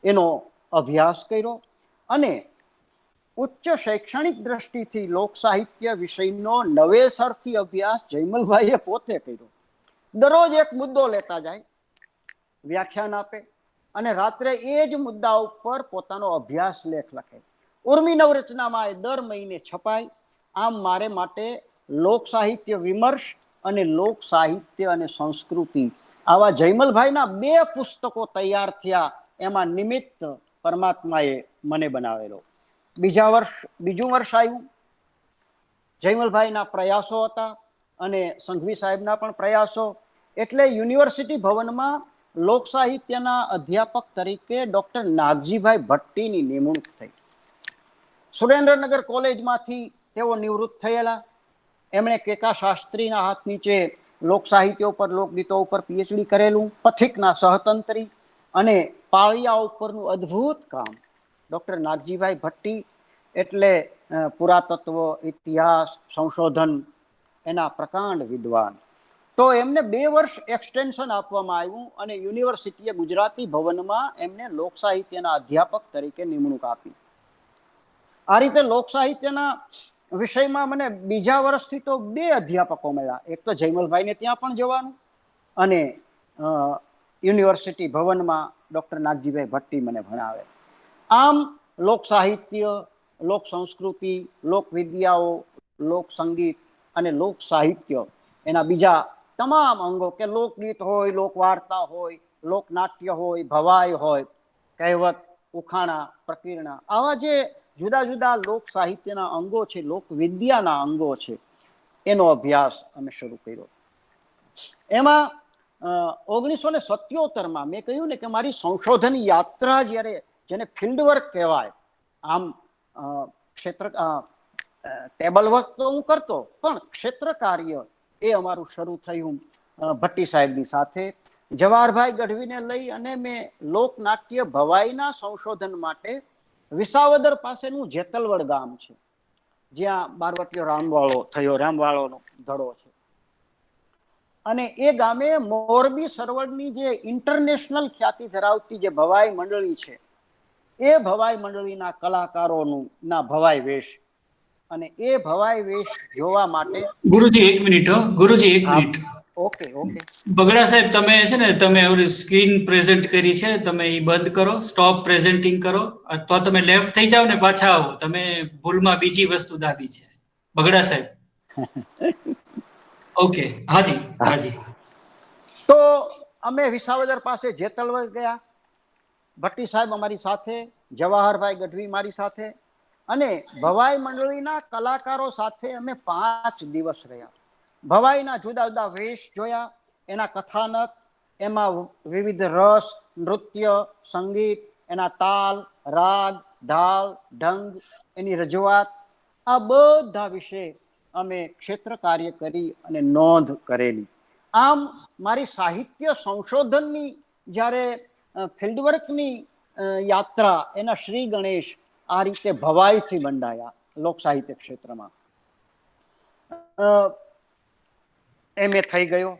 એનો અભ્યાસ કર્યો, અને ઉચ્ચ શૈક્ષણિક દ્રષ્ટિથી લોક સાહિત્ય વિષયનો નવેસરથી અભ્યાસ જયમલભાઈએ પોતે કર્યો. દરરોજ એક મુદ્દો લેતા જાય, વ્યાખ્યાન આપે, અને રાત્રે એ જ મુદ્દા ઉપર પોતાનો અભ્યાસ લેખ લખે. ઉર્મી નવરચનામાં એ દર મહિને છપાય. આમ મારે માટે લોક સાહિત્ય વિમર્શ અને લોક સાહિત્ય અને સંસ્કૃતિ, આવા જયમલભાઈના 2 પુસ્તકો તૈયાર થયા. એમાં નિમિત્ત પરમાત્માએ મને બનાવેલો. બીજું વર્ષ આવ્યું. જયમલભાઈના પ્રયાસો હતા અને સંઘવી સાહેબના પણ પ્રયાસો, એટલે યુનિવર્સિટી ભવનમાં લોક સાહિત્યના અધ્યાપક તરીકે ડૉક્ટર નાગજીભાઈ ભટ્ટીની નિમણૂક થઈ. સુરેન્દ્રનગર કોલેજમાંથી તેઓ નિવૃત્ત થયેલા. એમણે કેકા શાસ્ત્રીના હાથ નીચે લોક સાહિત્ય ઉપર, લોકગીતો ઉપર પીએચડી કરેલું, પથિકના સહતંત્રી અને પાળિયા ઉપરનું અદ્ભુત કામ. ડૉક્ટર નાગજીભાઈ ભટ્ટી એટલે પુરાતત્વ, ઇતિહાસ, સંશોધન એના પ્રકાંડ વિદ્વાન. તો એમને 2 વર્ષ એક્સટેન્શન આપવામાં આવ્યું અને યુનિવર્સિટીએ ગુજરાતી ભવનમાં એમને લોક સાહિત્યના અધ્યાપક તરીકે નિમણૂક આપી. આ રીતે લોક સાહિત્યના વિષયમાં મને બીજા વર્ષથી તો 2 અધ્યાપકો મળ્યા. એક તો જયમલભાઈને ત્યાં પણ જવાનું અને યુનિવર્સિટી ભવનમાં ડૉક્ટર નાગજીભાઈ ભટ્ટી મને ભણાવે. આમ લોક સાહિત્ય, લોક સંસ્કૃતિ, લોક વિદ્યાઓ, લોક સંગીત અને લોક સાહિત્ય એના બીજા તમામ અંગો કે લોકગીત હોય, લોકવાર્તા હોય, લોકનાટ્ય હોય, ભવાઈ હોય, કહેવત, ઉખાણા, પ્રકીર્ણા, આવા જે જુદા જુદા લોક સાહિત્યના અંગો છે, લોક વિદ્યાના અંગો છે, એનો અભ્યાસ અમે શરૂ કર્યો. એમાં 1977માં મેં કહ્યું ને કે મારી સંશોધન યાત્રા જ્યારે, જેને ફિલ્ડ વર્ક કહેવાય, આમ ક્ષેત્ર ટેબલ વર્ક તો હું કરતો, પણ ક્ષેત્ર કાર્ય એ અમારું શરૂ થયું ભટ્ટી સાહેબની સાથે. જવાહરભાઈ ગઢવીને લઈ અને મેં લોકનાટ્ય ભવાઈના સંશોધન માટે વિસાવદર પાસેનું જેતલવડ ગામ છે, જ્યાં બારવટીયો રામવાળો થયો, રામવાળોનો ધડો છે, અને એ ગામે મોરબી સરોવરની જે ઇન્ટરનેશનલ ખ્યાતિ ધરાવતી જે ભવાઈ મંડળી છે, એ ભવાઈ મંડળીના કલાકારોનું ના ભવાઈ વેશ, અને એ ભવાઈ વેશ જોવા માટે ગુરુજી એક મિનિટ, ગુરુજી એક મિનિટ. Okay okay. બગડા સાહેબ, તમે છે ને, તમે સ્ક્રીન પ્રેઝન્ટ કરી છે, તમે એ બંધ કરો, સ્ટોપ પ્રેઝન્ટિંગ કરો, તો તમે લેફ્ટ થઈ જાઓ ને પાછા આવો. તમે ભૂલમાં બીજી વસ્તુ દાબી છે, બગડા સાહેબ. ઓકે, હાજી હાજી. તો અમે વિસાવદર પાસે જેતલવડ ગયા. ભટ્ટી સાહેબ અમારી સાથે, જવાહરભાઈ ગઢવી મારી સાથે, અને ભવાઈ મંડળીના કલાકારો સાથે અમે 5 દિવસ રહ્યા. ભવાઈના જુદા જુદા વેશ જોયા, એના કથાનક, એમાં વિવિધ રસ, નૃત્ય, સંગીત, એના તાલ, રાગ, ઢાલ, ઢંગ, એની રજૂઆત, આ બધા વિશે અમે ક્ષેત્ર કાર્ય કરી અને નોંધ કરેલી. આમ મારી સાહિત્ય સંશોધનની જ્યારે ફિલ્ડવર્કની યાત્રા, એના શ્રી ગણેશ આ રીતે ભવાઈથી બંધાયા લોક સાહિત્ય ક્ષેત્રમાં. MA થઈ ગયો.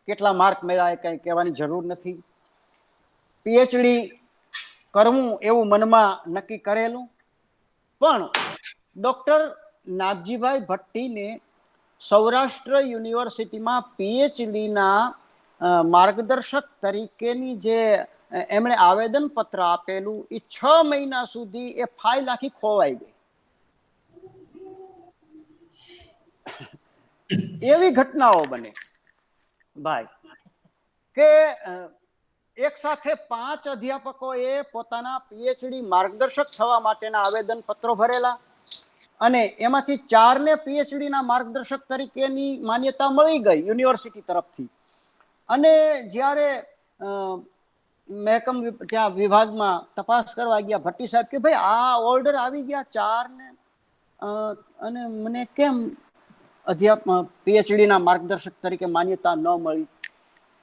કેટલા માર્ક મળ્યા એ કંઈ કહેવાની જરૂર નથી. PhD કરવું એવું મનમાં નક્કી કરેલું, પણ ડૉક્ટર નાગજીભાઈ ભટ્ટીને સૌરાષ્ટ્ર યુનિવર્સિટીમાં PhDના માર્ગદર્શક તરીકેની જે એમણે આવેદનપત્ર આપેલું, એ 6 મહિના સુધી એ ફાઇલ આખી ખોવાઈ ગઈ. એવી ઘટનાઓ બને ભાઈ કે એક સાથે 5 અધ્યાપકોએ પોતાના PhD માર્ગદર્શક થવા માટેના આવેદનપત્રો ભરેલા, અને એમાંથી 4ને PhDના માર્ગદર્શક તરીકેની માન્યતા મળી ગઈ યુનિવર્સિટી તરફથી. અને જ્યારે મહેકમ ત્યાં વિભાગમાં તપાસ કરવા ગયા, ભટ્ટી સાહેબ કે ભાઈ આ ઓર્ડર આવી ગયા 4ને, અને મને કેમ PhDના માર્ગદર્શક તરીકે માન્યતા ન મળી?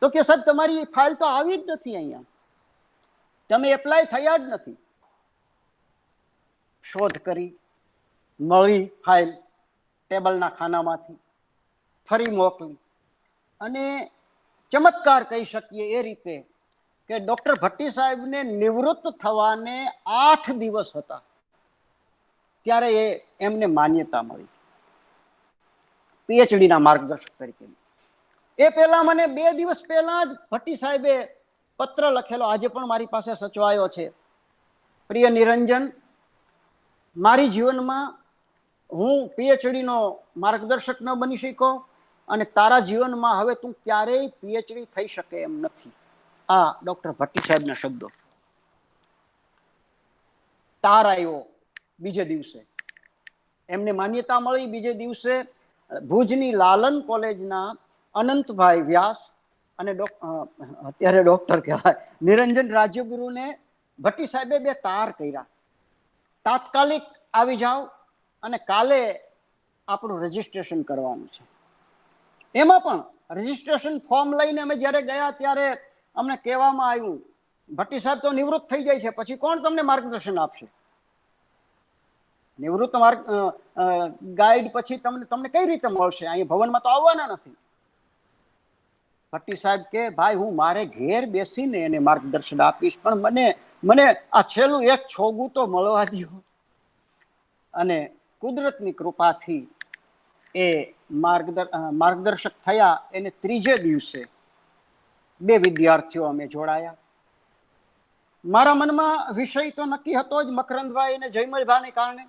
તો કે સાહેબ તમારી ફાઇલ તો આવી જ નથી, અહીંયા તમે એપ્લાય થયા જ નથી. શોધ કરી, મળી ફાઇલ ટેબલના ખાનામાંથી, ફરી મોકલી, અને ચમત્કાર કહી શકીએ એ રીતે કે ડૉક્ટર ભટ્ટી સાહેબને નિવૃત્ત થવાને 8 દિવસ હતા ત્યારે એમને માન્યતા મળી PhDના માર્ગદર્શક તરીકે. એ પહેલા મને 2 દિવસ પહેલા જ ભટ્ટી સાહેબે પત્ર લખેલો, આજે પણ મારી પાસે સચવાયો છે. પ્રિય નિરંજન, મારી જીવનમાં હું PhDનો માર્ગદર્શક ન બની શક્યો, અને તારા જીવનમાં હવે તું ક્યારેય PhD થઈ શકે એમ નથી. આ ડૉક્ટર ભટ્ટી સાહેબના શબ્દો. તાર આવ્યો બીજે દિવસે, એમને માન્યતા મળી. બીજે દિવસે ભુજની લાલન કોલેજના અનંતભાઈ વ્યાસ અને અત્યારે ડૉક્ટર કહેવાય નિરંજન રાજ્યગુરુને ભટ્ટી સાહેબે 2 તાર કર્યા, તાત્કાલિક આવી જાઓ અને કાલે આપણું રજીસ્ટ્રેશન કરવાનું છે. એમાં પણ રજીસ્ટ્રેશન ફોર્મ લઈને અમે જ્યારે ગયા ત્યારે અમને કહેવામાં આવ્યું, ભટ્ટી સાહેબ તો નિવૃત્ત થઈ જાય છે, પછી કોણ તમને માર્ગદર્શન આપશે? નિવૃત્ત માર્ગ ગાઈડ પછી તમને કઈ રીતે મળશે? અહીં ભવનમાં તો આવવાના નથી. ભટ્ટી સાહેબ કે ભાઈ હું મારે ઘેર બેસીને એને માર્ગદર્શન આપીશ, પણ મને આ છેલ્લું એક છોગું તો મળવા દો. અને કુદરતની કૃપાથી એ માર્ગદર્શક થયા. એને ત્રીજે દિવસે 2 વિદ્યાર્થીઓ અમે જોડાયા. મારા મનમાં વિષય તો નક્કી હતો જ મકરંદભાઈ અને જયમલભાઈને કારણે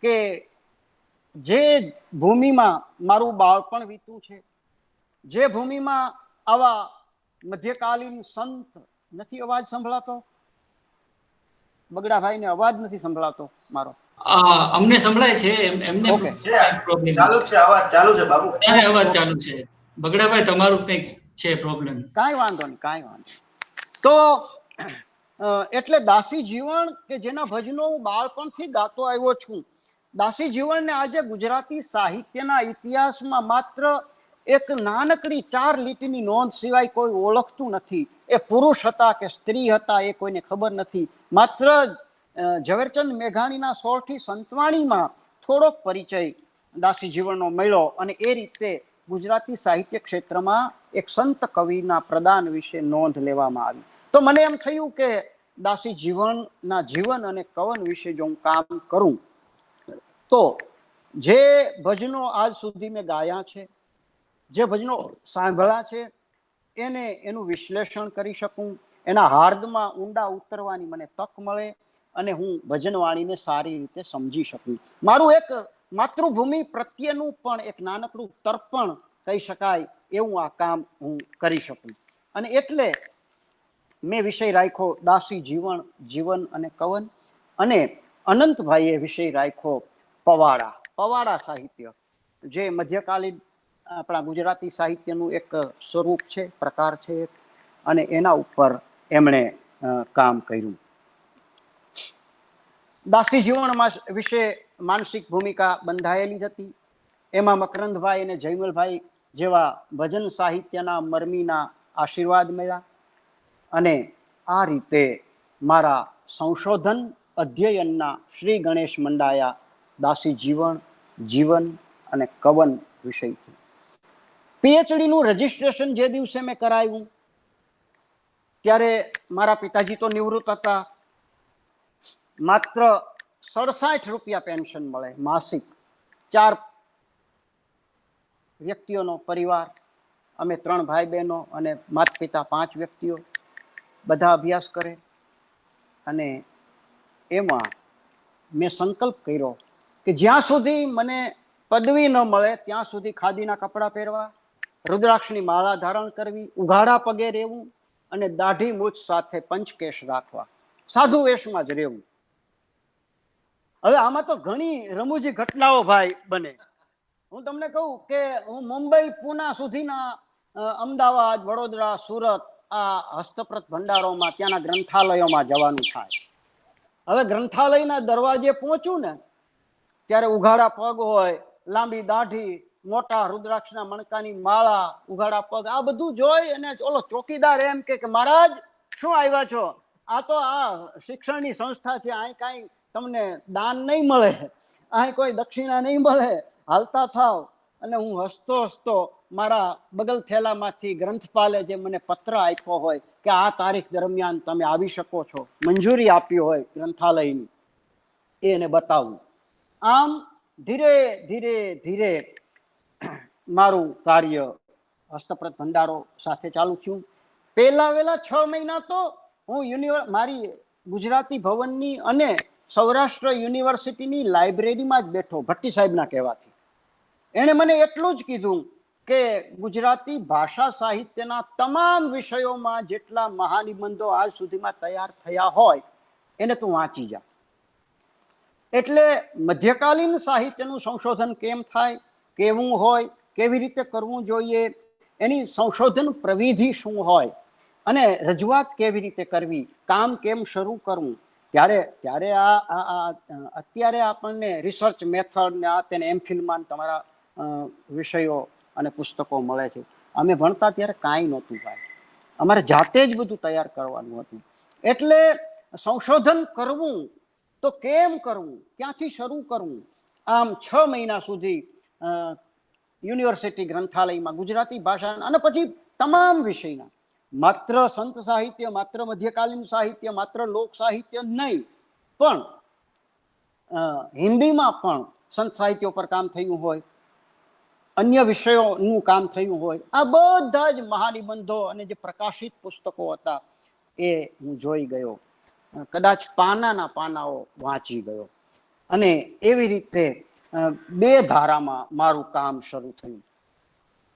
કે જે ભૂમિમાં મારું બાળપણ વીત્યું છે, જે ભૂમિમાં આવા મધ્યકાલીન સંત નથી. અવાજ સંભળાતો? બગડાભાઈને અવાજ નથી સંભળાતો મારો. અમને સંભળાય છે, એમને ઓકે, પ્રોબ્લેમ ચાલુ છે, અવાજ ચાલુ છે બાબુ. અવાજ ચાલુ છે. બગડાભાઈ તમારું કંઈક છે પ્રોબ્લેમ? કાંઈ વાંધો નહીં, કાંઈ વાંધો. તો એટલે દાસી જીવન કે જેના ભજનો હું બાળપણથી ગાતો આવ્યો છું, દાસી જીવનને આજે ગુજરાતી સાહિત્યના ઇતિહાસમાં માત્ર એક નાનકડી 4 લીટીની નોંધ સિવાય કોઈ ઓળખતું નથી. એ પુરુષ હતા કે સ્ત્રી હતા એ કોઈને ખબર નથી. માત્ર ઝવેરચંદ મેઘાણીના 16ઠી સંતવાણીમાં થોડોક પરિચય દાસી જીવનનો મળ્યો, અને એ રીતે ગુજરાતી સાહિત્ય ક્ષેત્રમાં એક સંત કવિના પ્રદાન વિશે નોંધ લેવામાં આવી. તો મને એમ થયું કે દાસી જીવનના જીવન અને કવન વિશે જો હું કામ કરું તો જે ભજનો આજ સુધી મેં ગાયા છે, જે ભજનો સાંભળ્યા છે, એનું વિશ્લેષણ કરી શકું, એના હાર્દમાં ઊંડા ઉતરવાની મને તક મળે અને હું ભજનવાણીને સારી રીતે સમજી શકું. મારું એક માતૃભૂમિ પ્રત્યેનું પણ એક નાનકડું તર્પણ કહી શકાય એવું આ કામ હું કરી શકું. અને એટલે મેં વિષય રાખ્યો દાસી જીવન, જીવન અને કવન. અને અનંતભાઈએ વિષય રાખ્યો પવાડા સાહિત્ય, જે મધ્યકાલીન આપણા ગુજરાતી સાહિત્યનું એક સ્વરૂપ છે, પ્રકાર છે, અને એના ઉપર એમણે કામ કર્યું. દાસી જીવનમાં વિશે માનસિક ભૂમિકા બંધાયેલી હતી. એમાં મકરંદભાઈ અને જયમલભાઈ જેવા ભજન સાહિત્યના મરમીના આશીર્વાદ મળ્યા. અને આ રીતે મારા સંશોધન અધ્યયનના શ્રી ગણેશ મંડાયા દાસી જીવન, જીવન અને કવન વિષયથી. પીએચડીનું રજિસ્ટ્રેશન જે દિવસે મેં કરાવ્યું ત્યારે મારા પિતાજી તો નિવૃત્ત હતા. માત્ર 67 રૂપિયા પેન્શન મળે માસિક. 4 વ્યક્તિઓનો પરિવાર, અમે 3 ભાઈ બહેનો અને માતા પિતા 5 વ્યક્તિઓ, બધા અભ્યાસ કરે. અને એમાં મેં સંકલ્પ કર્યો કે જ્યાં સુધી મને પદવી ન મળે ત્યાં સુધી ખાદીના કપડાં પહેરવા, રુદ્રાક્ષની માળા ધારણ કરવી, ઉઘાડા પગે રહેવું અને દાઢી મૂછ સાથે પંચકેશ રાખવા, સાધુ વેશમાં જ રહેવું. હવે આમાં તો ઘણી રમૂજી ઘટનાઓ ભાઈ બને. હું તમને કહું કે હું મુંબઈ, પૂના સુધીના અમદાવાદ, વડોદરા, સુરત આ હસ્તપ્રત ભંડારોમાં, ત્યાંના ગ્રંથાલયોમાં જવાનું થાય. હવે ગ્રંથાલયના દરવાજે પહોંચું ને ત્યારે ઉઘાડા પગ હોય, લાંબી દાઢી, મોટા રુદ્રાક્ષના મણકાની માળા, ઉઘાડા પગ, આ બધું જોઈ અને ઓલો ચોકીદાર એમ કે મહારાજ શું આવ્યા છો? આ તો આ શિક્ષણની સંસ્થા છે, અહીં કાંઈ તમને દાન નહીં મળે, અહીં કોઈ દક્ષિણા નહીં મળે, હાલતા થાવ. અને હું હસતો હસતો મારા બગલ થેલામાંથી ગ્રંથપાલે જે મને પત્ર આપ્યો હોય કે આ તારીખ દરમિયાન તમે આવી શકો છો, મંજૂરી આપી હોય ગ્રંથાલયની, એને બતાવું. આમ ધીરે ધીરે ધીરે મારું કાર્ય હસ્તપ્રત ભંડારો સાથે ચાલુ થયું. વહેલા 6 મહિના તો હું મારી ગુજરાતી ભવનની અને સૌરાષ્ટ્ર યુનિવર્સિટીની લાઇબ્રેરીમાં જ બેઠો, ભટ્ટી સાહેબના કહેવાથી. એણે મને એટલું જ કીધું કે ગુજરાતી ભાષા સાહિત્યના તમામ વિષયોમાં જેટલા મહાનિબંધો આજ સુધીમાં તૈયાર થયા હોય એને તું વાંચી જા. એટલે મધ્યકાલીન સાહિત્યનું સંશોધન કેમ થાય, કેવું હોય, કેવી રીતે કરવું જોઈએ, એની સંશોધન પ્રવિધિ શું હોય અને રજૂઆત કેવી રીતે કરવી, કામ કેમ શરૂ કરવું, ત્યારે અત્યારે આપણને રિસર્ચ મેથડ ને આ તેને એમફિલમાં તમારા વિષયો અને પુસ્તકો મળે છે. અમે ભણતા ત્યારે કાંઈ નહોતું ભાઈ, અમારે જાતે જ બધું તૈયાર કરવાનું હતું. એટલે સંશોધન કરવું તો કેમ કરવું, ક્યાંથી શરૂ કરવું? આમ 6 મહિના સુધી યુનિવર્સિટી ગ્રંથાલયમાં ગુજરાતી ભાષાના અને પછી તમામ વિષયના, માત્ર સંત સાહિત્ય, માત્ર મધ્યકાલીન સાહિત્ય, માત્ર લોક સાહિત્ય નહીં, પણ હિન્દીમાં પણ સંત સાહિત્ય ઉપર કામ થયું હોય, અન્ય વિષયોનું કામ થયું હોય, આ બધા જ મહાનિબંધો અને જે પ્રકાશિત પુસ્તકો હતા એ હું જોઈ ગયો, કદાચ પાનાના પાનાઓ વાંચી ગયો. અને એવી રીતે 2 ધારામાં મારું કામ શરૂ થયું.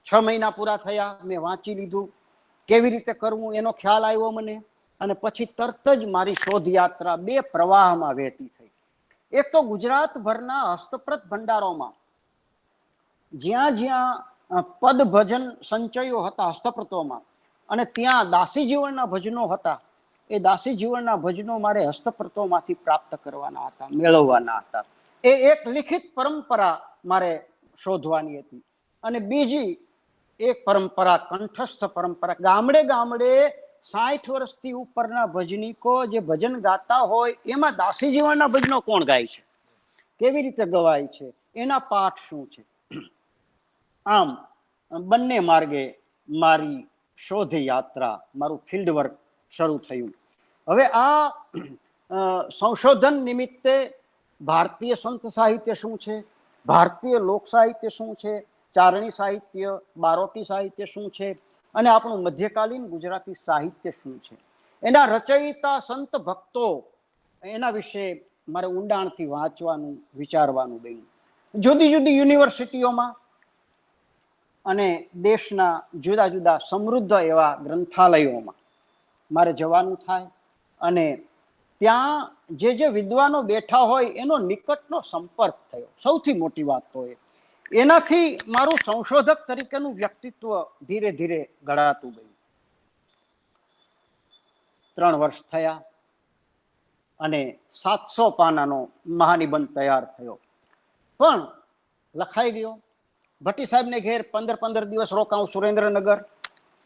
6 મહિના પૂરા થયા, મેં વાંચી લીધું, કેવી રીતે કરવું એનો ખ્યાલ આવ્યો મને, અને પછી તરત જ મારી શોધયાત્રા 2 પ્રવાહમાં વહેતી થઈ. એક તો ગુજરાતભરના હસ્તપ્રત ભંડારોમાં જ્યાં જ્યાં પદ ભજન સંચયો હતા હસ્તપ્રતોમાં, અને ત્યાં દાસી જીવનના ભજનો હતા, એ દાસી જીવનના ભજનો મારે હસ્તપ્રતોમાંથી પ્રાપ્ત કરવાના હતા, મેળવવાના હતા. એ એક લિખિત પરંપરા મારે શોધવાની હતી. અને બીજી એક પરંપરા, કંઠસ્થ પરંપરા, ગામડે ગામડે 60 વર્ષથી ઉપરના ભજનીકો જે ભજન ગાતા હોય એમાં દાસી જીવનના ભજનો કોણ ગાય છે, કેવી રીતે ગવાય છે, એના પાઠ શું છે. આમ બંને માર્ગે મારી શોધ યાત્રા, મારું ફિલ્ડ વર્ક શરૂ થયું. હવે આ સંશોધન નિમિત્તે ભારતીય સંત સાહિત્ય શું છે, ભારતીય લોક સાહિત્ય શું છે, ચારણી સાહિત્ય, બારોટી સાહિત્ય શું છે, અને આપણું મધ્યકાલીન ગુજરાતી સાહિત્ય શું છે, એના રચયિતા સંત ભક્તો, એના વિશે મારે ઊંડાણથી વાંચવાનું, વિચારવાનું બન્યું. જુદી જુદી યુનિવર્સિટીઓમાં અને દેશના જુદા જુદા સમૃદ્ધ એવા ગ્રંથાલયોમાં મારે જવાનું થાય, અને ત્યાં જે વિદ્વાનો બેઠા હોય એનો નિકટનો સંપર્ક થયો. સૌથી મોટી વાત તો એનાથી મારું સંશોધક તરીકેનું વ્યક્તિત્વ ધીરે ધીરે ઘડાતું ગયું. 3 વર્ષ થયા અને 700 પાનાનો મહાનિબંધ તૈયાર થયો, પણ લખાઈ ગયો. ભટ્ટી સાહેબને ઘેર 15 દિવસ રોકાઉં સુરેન્દ્રનગર,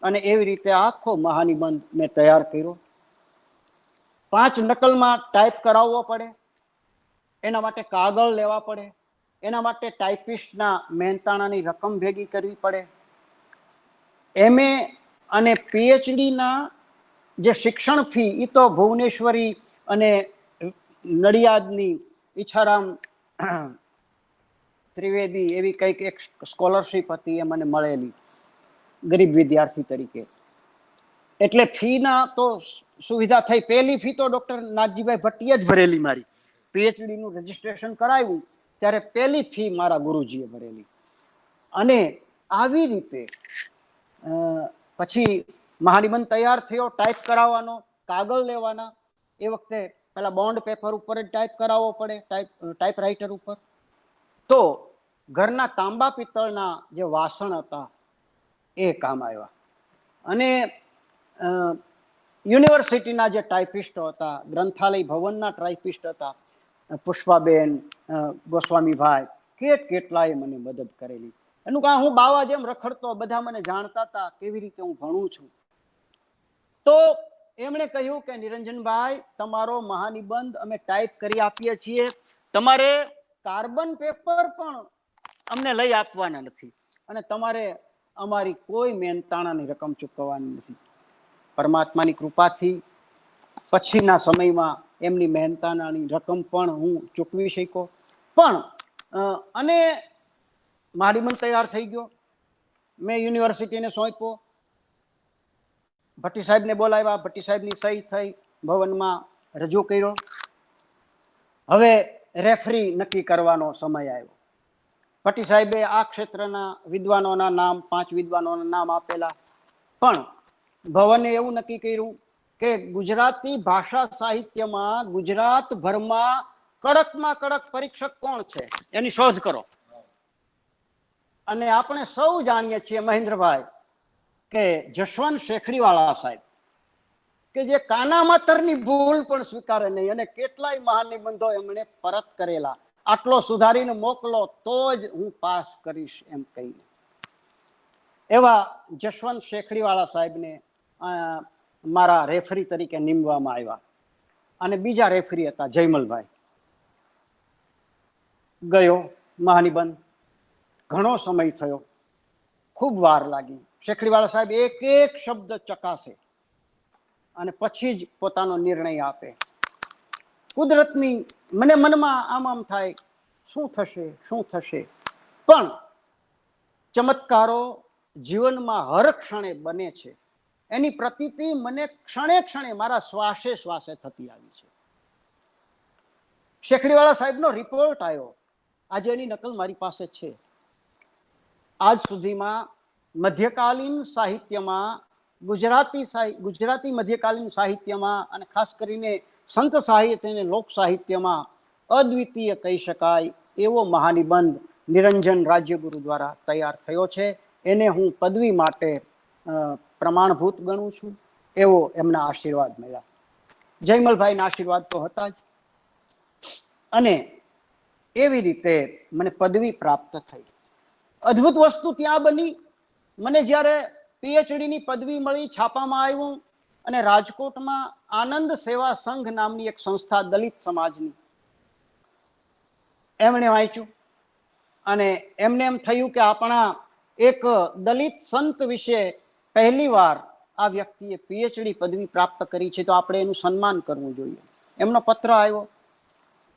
અને એવી રીતે આખો મહાનિબંધ મેં તૈયાર કર્યો. 5 નકલમાં ટાઈપ કરાવવો પડે, એના માટે કાગળ લેવા પડે, એના માટે ટાઈપિસ્ટના મહેનતાણાની રકમ ભેગી કરવી પડે. MA અને PhDના જે શિક્ષણ ફી એ તો ભુવનેશ્વરી અને નડિયાદની ઈચ્છારામ ત્રિવેદી એવી કંઈક એક સ્કોલરશીપ હતી, એ મને મળેલી ગરીબ વિદ્યાર્થી તરીકે, એટલે ફીના તો સુવિધા થઈ. પહેલી ફી તો ડૉક્ટર નાથજીભાઈ ભટ્ટીએ જ ભરેલી. મારી PhDનું રજીસ્ટ્રેશન કરાવ્યું ત્યારે પહેલી ફી મારા ગુરુજીએ ભરેલી. અને આવી રીતે પછી મહાનિબંધ તૈયાર થયો, ટાઈપ કરાવવાનો, કાગળ લેવાના. એ વખતે પેલા બોન્ડ પેપર ઉપર જ ટાઈપ કરાવવો પડે, ટાઈપરાઇટર ઉપર. તો ઘરના તાંબા પિત્તળના જે વાસણ હતા એ કામ આવ્યા. અને યુનિવર્સિટીના જે ટાઈપિસ્ટો હતા, ગ્રંથાલય ભવનના ટાઈપિસ્ટ હતા, પુષ્પાબેન, ગોસ્વામીભાઈ, કેટલાએ મને મદદ કરેલી. એનું કામ, હું બાવા જેમ રખડતો, બધા મને જાણતા હતા કેવી રીતે હું ભણું છું. તો એમણે કહ્યું કે નિરંજનભાઈ, તમારો મહાનિબંધ અમે ટાઈપ કરી આપીએ છીએ, તમારે કાર્બન પેપર પણ અમને લઈ આપવાના નથી, અને તમારે અમારી કોઈ મહેનતાણાની રકમ ચૂકવવાની નથી. પરમાત્માની કૃપાથી પછીના સમયમાં એમની મહેનતાણાની રકમ પણ હું ચૂકવી શક્યો. પણ અને મહાનિબંધ તૈયાર થઈ ગયો, મેં યુનિવર્સિટીને સોંપ્યો, ભટ્ટી સાહેબને બોલાવ્યા, ભટ્ટી સાહેબની સહી થઈ, ભવનમાં રજૂ કર્યો. હવે રેફરી નક્કી કરવાનો સમય આવ્યો. ભટ્ટી સાહેબે આ ક્ષેત્રના વિદ્વાનોના નામ, 5 વિદ્વાનોના નામ આપેલા, પણ ભવને એવું નક્કી કર્યું કે ગુજરાતી ભાષા સાહિત્યમાં ગુજરાતભરમાં કડકમાં કડક પરીક્ષક કોણ છે એની શોધ કરો. અને આપણે સૌ જાણીએ છીએ મહેન્દ્રભાઈ કે જશવંત શેખડીવાળા સાહેબ, કે જે કાના માતરની ભૂલ પણ સ્વીકારે નહીં, અને કેટલાય મહાન નિબંધો એમણે પરત કરેલા, આટલો સુધારીને મોકલો તો જ હું પાસ કરીશ એમ કહીને. એવા જશવંત શેખડીવાળા સાહેબને મારા રેફરી તરીકે નીમવામાં આવ્યા. અને બીજા રેફરી હતા જયમલભાઈ. ગયો મહાનિબંધ, ઘણો સમય થયો, ખૂબ વાર લાગી. શેખડીવાળા સાહેબ એક એક શબ્દ ચકાસે અને પછી જ પોતાનો નિર્ણય આપે. કુદરતની મને મનમાં આમ થાય, શું થશે શું થશે, પણ ચમત્કારો જીવનમાં હર ક્ષણે બને છે એની પ્રતીતિ મને ક્ષણે ક્ષણે મારા શ્વાસે શ્વાસે થતી આવી છે. શેખડીવાળા સાહેબનો રિપોર્ટ આવ્યો, આજે એની નકલ મારી પાસે છે. આજ સુધીમાં મધ્યકાલીન સાહિત્યમાં, ગુજરાતી મધ્યકાલીન સાહિત્યમાં અને ખાસ કરીને સંત સાહિત્ય અને લોક સાહિત્યમાં અદ્વિતીય કહી શકાય એવો મહાનિબંધ નિરંજન રાજ્યગુરુ દ્વારા તૈયાર થયો છે. એને હું પદવી માટે પ્રમાણભૂત ગણું છું. એવો એમના આશીર્વાદ મળ્યા. જયમલભાઈના આશીર્વાદ તો હતા જ, અને એવી રીતે મને પદવી પ્રાપ્ત થઈ. અદ્ભુત વસ્તુ ત્યાં બની, મને જ્યારે પીએચડીની પદવી મળી, છાપામાં આવ્યું, અને રાજકોટમાં આનંદ સેવા સંઘ નામની એક સંસ્થા દલિત સમાજની, એમણે વાંચ્યું અને એમને એમ થયું કે આપણા એક દલિત સંત વિશે પહેલી વાર આ વ્યક્તિએ પીએચડી પદવી પ્રાપ્ત કરી છે, તો આપણે એનું સન્માન કરવું જોઈએ. એમનો પત્ર આવ્યો,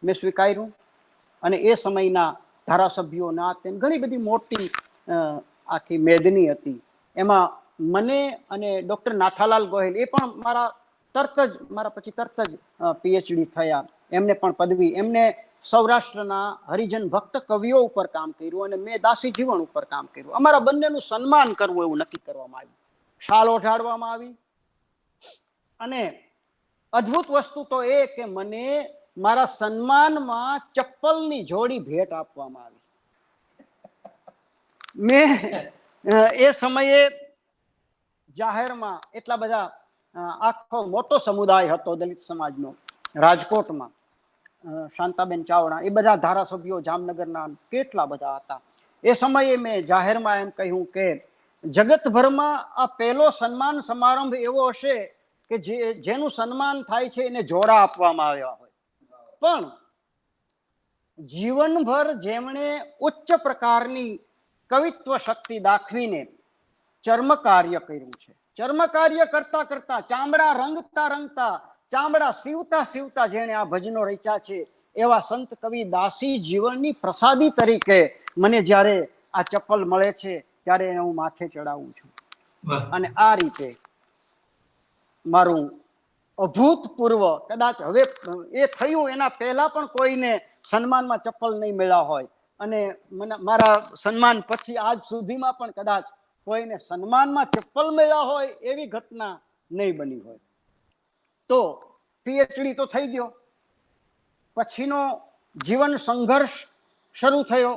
મેં સ્વીકાર્યું, અને એ સમયના ધારાસભ્યોના તેમ ઘણી બધી મોટી આખી મેદની હતી. એમાં મને અને ડૉક્ટર નાથાલાલ ગોહિલ, એ પણ મારા પછી તરત જ પીએચડી થયા, એમને પણ પદવી. એમને સૌરાષ્ટ્રના હરિજન ભક્ત કવિઓ ઉપર કામ કર્યું અને મેં દાસી જીવન ઉપર કામ કર્યું. અમારા બંનેનું સન્માન કરવું એવું નક્કી કરવામાં આવ્યું. શાલ ઓઢાડવામાં આવી, અને અદ્ભુત વસ્તુ તો એ કે મને મારા સન્માનમાં ચપ્પલની જોડી ભેટ આપવામાં આવી. મેં એ સમયે જાહેરમાં એટલા બધા, આખો મોટો સમુદાય હતો દલિત સમાજનો રાજકોટમાં, શાંતાબેન ચાવડા, એ બધા ધારાસભ્યો જામનગરના કેટલા બધા હતા. એ સમયે મેં જાહેરમાં એમ કહ્યું કે જગતભરમાં આ પહેલો સન્માન સમારંભ એવો હશે કે જેનું સન્માન થાય છે એને જોડા આપવામાં આવ્યા હોય, પણ જીવનભર જેમણે ઉચ્ચ પ્રકારની કવિત્વ શક્તિ દાખવીને ચર્મ કાર્ય કર્યું છે, ચર્મ કાર્ય કરતા કરતા, ચામડા રંગતા રંગતા, ચામડા સીવતા સીવતા જેણે આ ભજનો રચ્યા છે, એવા સંત કવિ દાસી જીવનની પ્રસાદી તરીકે મને જ્યારે આ ચપ્પલ મળે છે ત્યારે એને હું માથે ચડાવું છું. અને આ રીતે મારું અભૂતપૂર્વ, કદાચ હવે એ થયું એના પહેલા પણ કોઈને સન્માનમાં ચપ્પલ નહીં મળ્યા હોય, અને મારા સન્માન પછી આજ સુધીમાં પણ કદાચ કોઈને સન્માનમાં ચપ્પલ મળ્યા હોય એવી ઘટના નહીં બની હોય. તો પીએચડી તો થઈ ગયો, પછીનો જીવન સંઘર્ષ શરૂ થયો.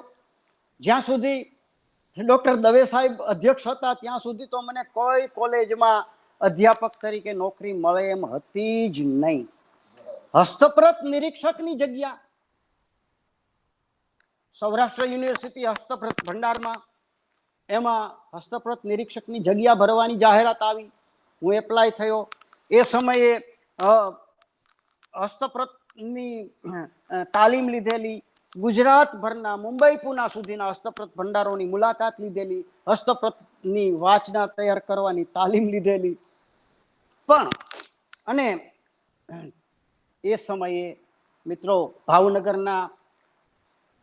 જ્યાં સુધી ડૉક્ટર દવે સાહેબ અધ્યક્ષ હતા ત્યાં સુધી તો મને કોઈ કોલેજમાં અધ્યાપક તરીકે નોકરી મળે એમ હતી જ નહીં. હસ્તપ્રત નિરીક્ષકની જગ્યા સૌરાષ્ટ્ર યુનિવર્સિટી હસ્તપ્રત ભંડારમાં, એમાં હસ્તપ્રત નિરીક્ષકની જગ્યા ભરવાની જાહેરાત આવી. હું એપ્લાય થયો. એ સમયે હસ્તપ્રતની તાલીમ લીધેલી, ગુજરાતભરના મુંબઈ પુના સુધીના હસ્તપ્રત ભંડારોની મુલાકાત લીધેલી, હસ્તપ્રતની વાંચના તૈયાર કરવાની તાલીમ લીધેલી. પણ અને એ સમયે મિત્રો ભાવનગરના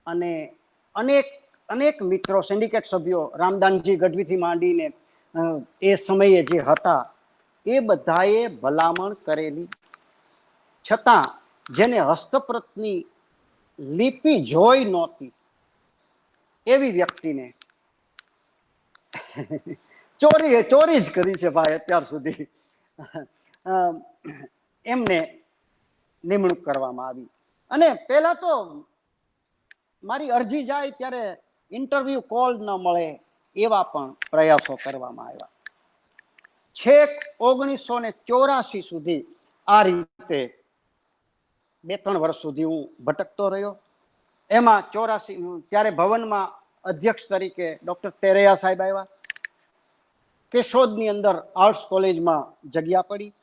અને અનેક મિત્રો, સિન્ડિકેટ સભ્યો, રામદાનજી ગઢવીથી માંડીને એ સમયે જે હતા એ બધાએ ભલામણ કરેલી છતાં જેને હસ્તપ્રતની લિપિ જોઈ નહોતી એવી વ્યક્તિને ચોરી જ કરી છે ભાઈ અત્યાર સુધી, એમને નિમણૂક કરવામાં આવી. અને પહેલા તો મારી અરજી જાય ત્યારે ઇન્ટરવ્યુ કોલ ન મળે એવા પણ પ્રયાસો કરવામાં આવ્યા. છેક 1984 સુધી આ રીતે 2-3 વર્ષ સુધી હું ભટકતો રહ્યો. એમાં 84 ત્યારે ભવનમાં અધ્યક્ષ તરીકે ડૉક્ટર તેરૈયા સાહેબ આવ્યા. કેશોદની અંદર આર્ટ્સ કોલેજમાં જગ્યા પડી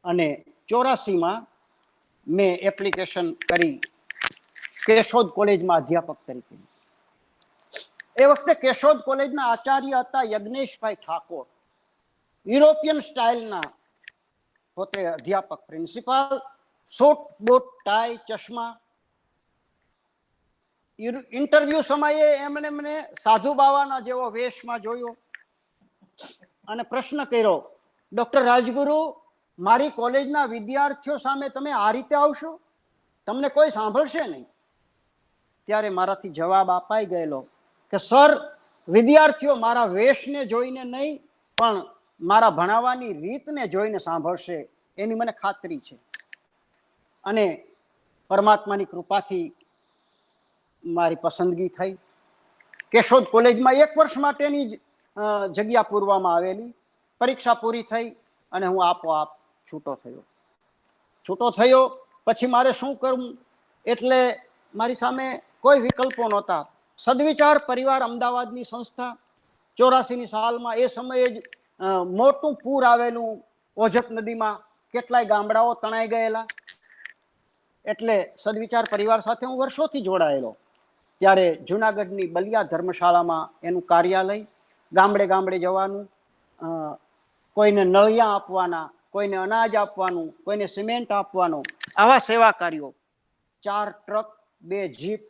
અને 84માં મેં એપ્લિકેશન કરી કેશોદ કોલેજમાં અધ્યાપક તરીકે. એ વખતે કેશોદ કોલેજના આચાર્ય હતા યજ્ઞેશભાઈ ઠાકોર, યુરોપિયન સ્ટાઇલના પોતે અધ્યાપક પ્રિન્સિપાલ, સૂટ બૂટ ટાઈ ચશ્મા. ઇન્ટરવ્યુ સમયે એમણે મને સાધુ બાવાના જેવો વેશમાં જોયો અને પ્રશ્ન કર્યો, ડોક્ટર રાજગુરુ, મારી કોલેજના વિદ્યાર્થીઓ સામે તમે આ રીતે આવશો? તમને કોઈ સાંભળશે નહીં. ત્યારે મારાથી જવાબ અપાઈ ગયેલો કે સર, વિદ્યાર્થીઓ મારા વેશને જોઈને નહીં પણ મારા ભણાવવાની રીતને જોઈને સાંભળશે, એની મને ખાતરી છે. અને પરમાત્માની કૃપાથી મારી પસંદગી થઈ. કેશોદ કોલેજમાં 1 વર્ષ માટેની જગ્યા પૂરવામાં આવેલી. પરીક્ષા પૂરી થઈ અને હું આપોઆપ છૂટો થયો. પછી મારે શું કરવું એટલે મારી સામે કોઈ વિકલ્પો નહોતા. સદવિચાર પરિવાર અમદાવાદની સંસ્થા, 84ની સાલમાં એ સમયે જ મોટું પૂર આવેલું ઓજત નદીમાં, કેટલાય ગામડાઓ તણાઈ ગયેલા. એટલે સદવિચાર પરિવાર સાથે હું વર્ષોથી જોડાયેલો. ત્યારે જુનાગઢની બલિયા ધર્મશાળામાં એનું કાર્યાલય, ગામડે ગામડે જવાનું, કોઈને નળિયા આપવાના, કોઈને અનાજ આપવાનું, કોઈને સિમેન્ટ આપવાનું, આવા સેવા કાર્યો. 4 ટ્રક, 2 જીપ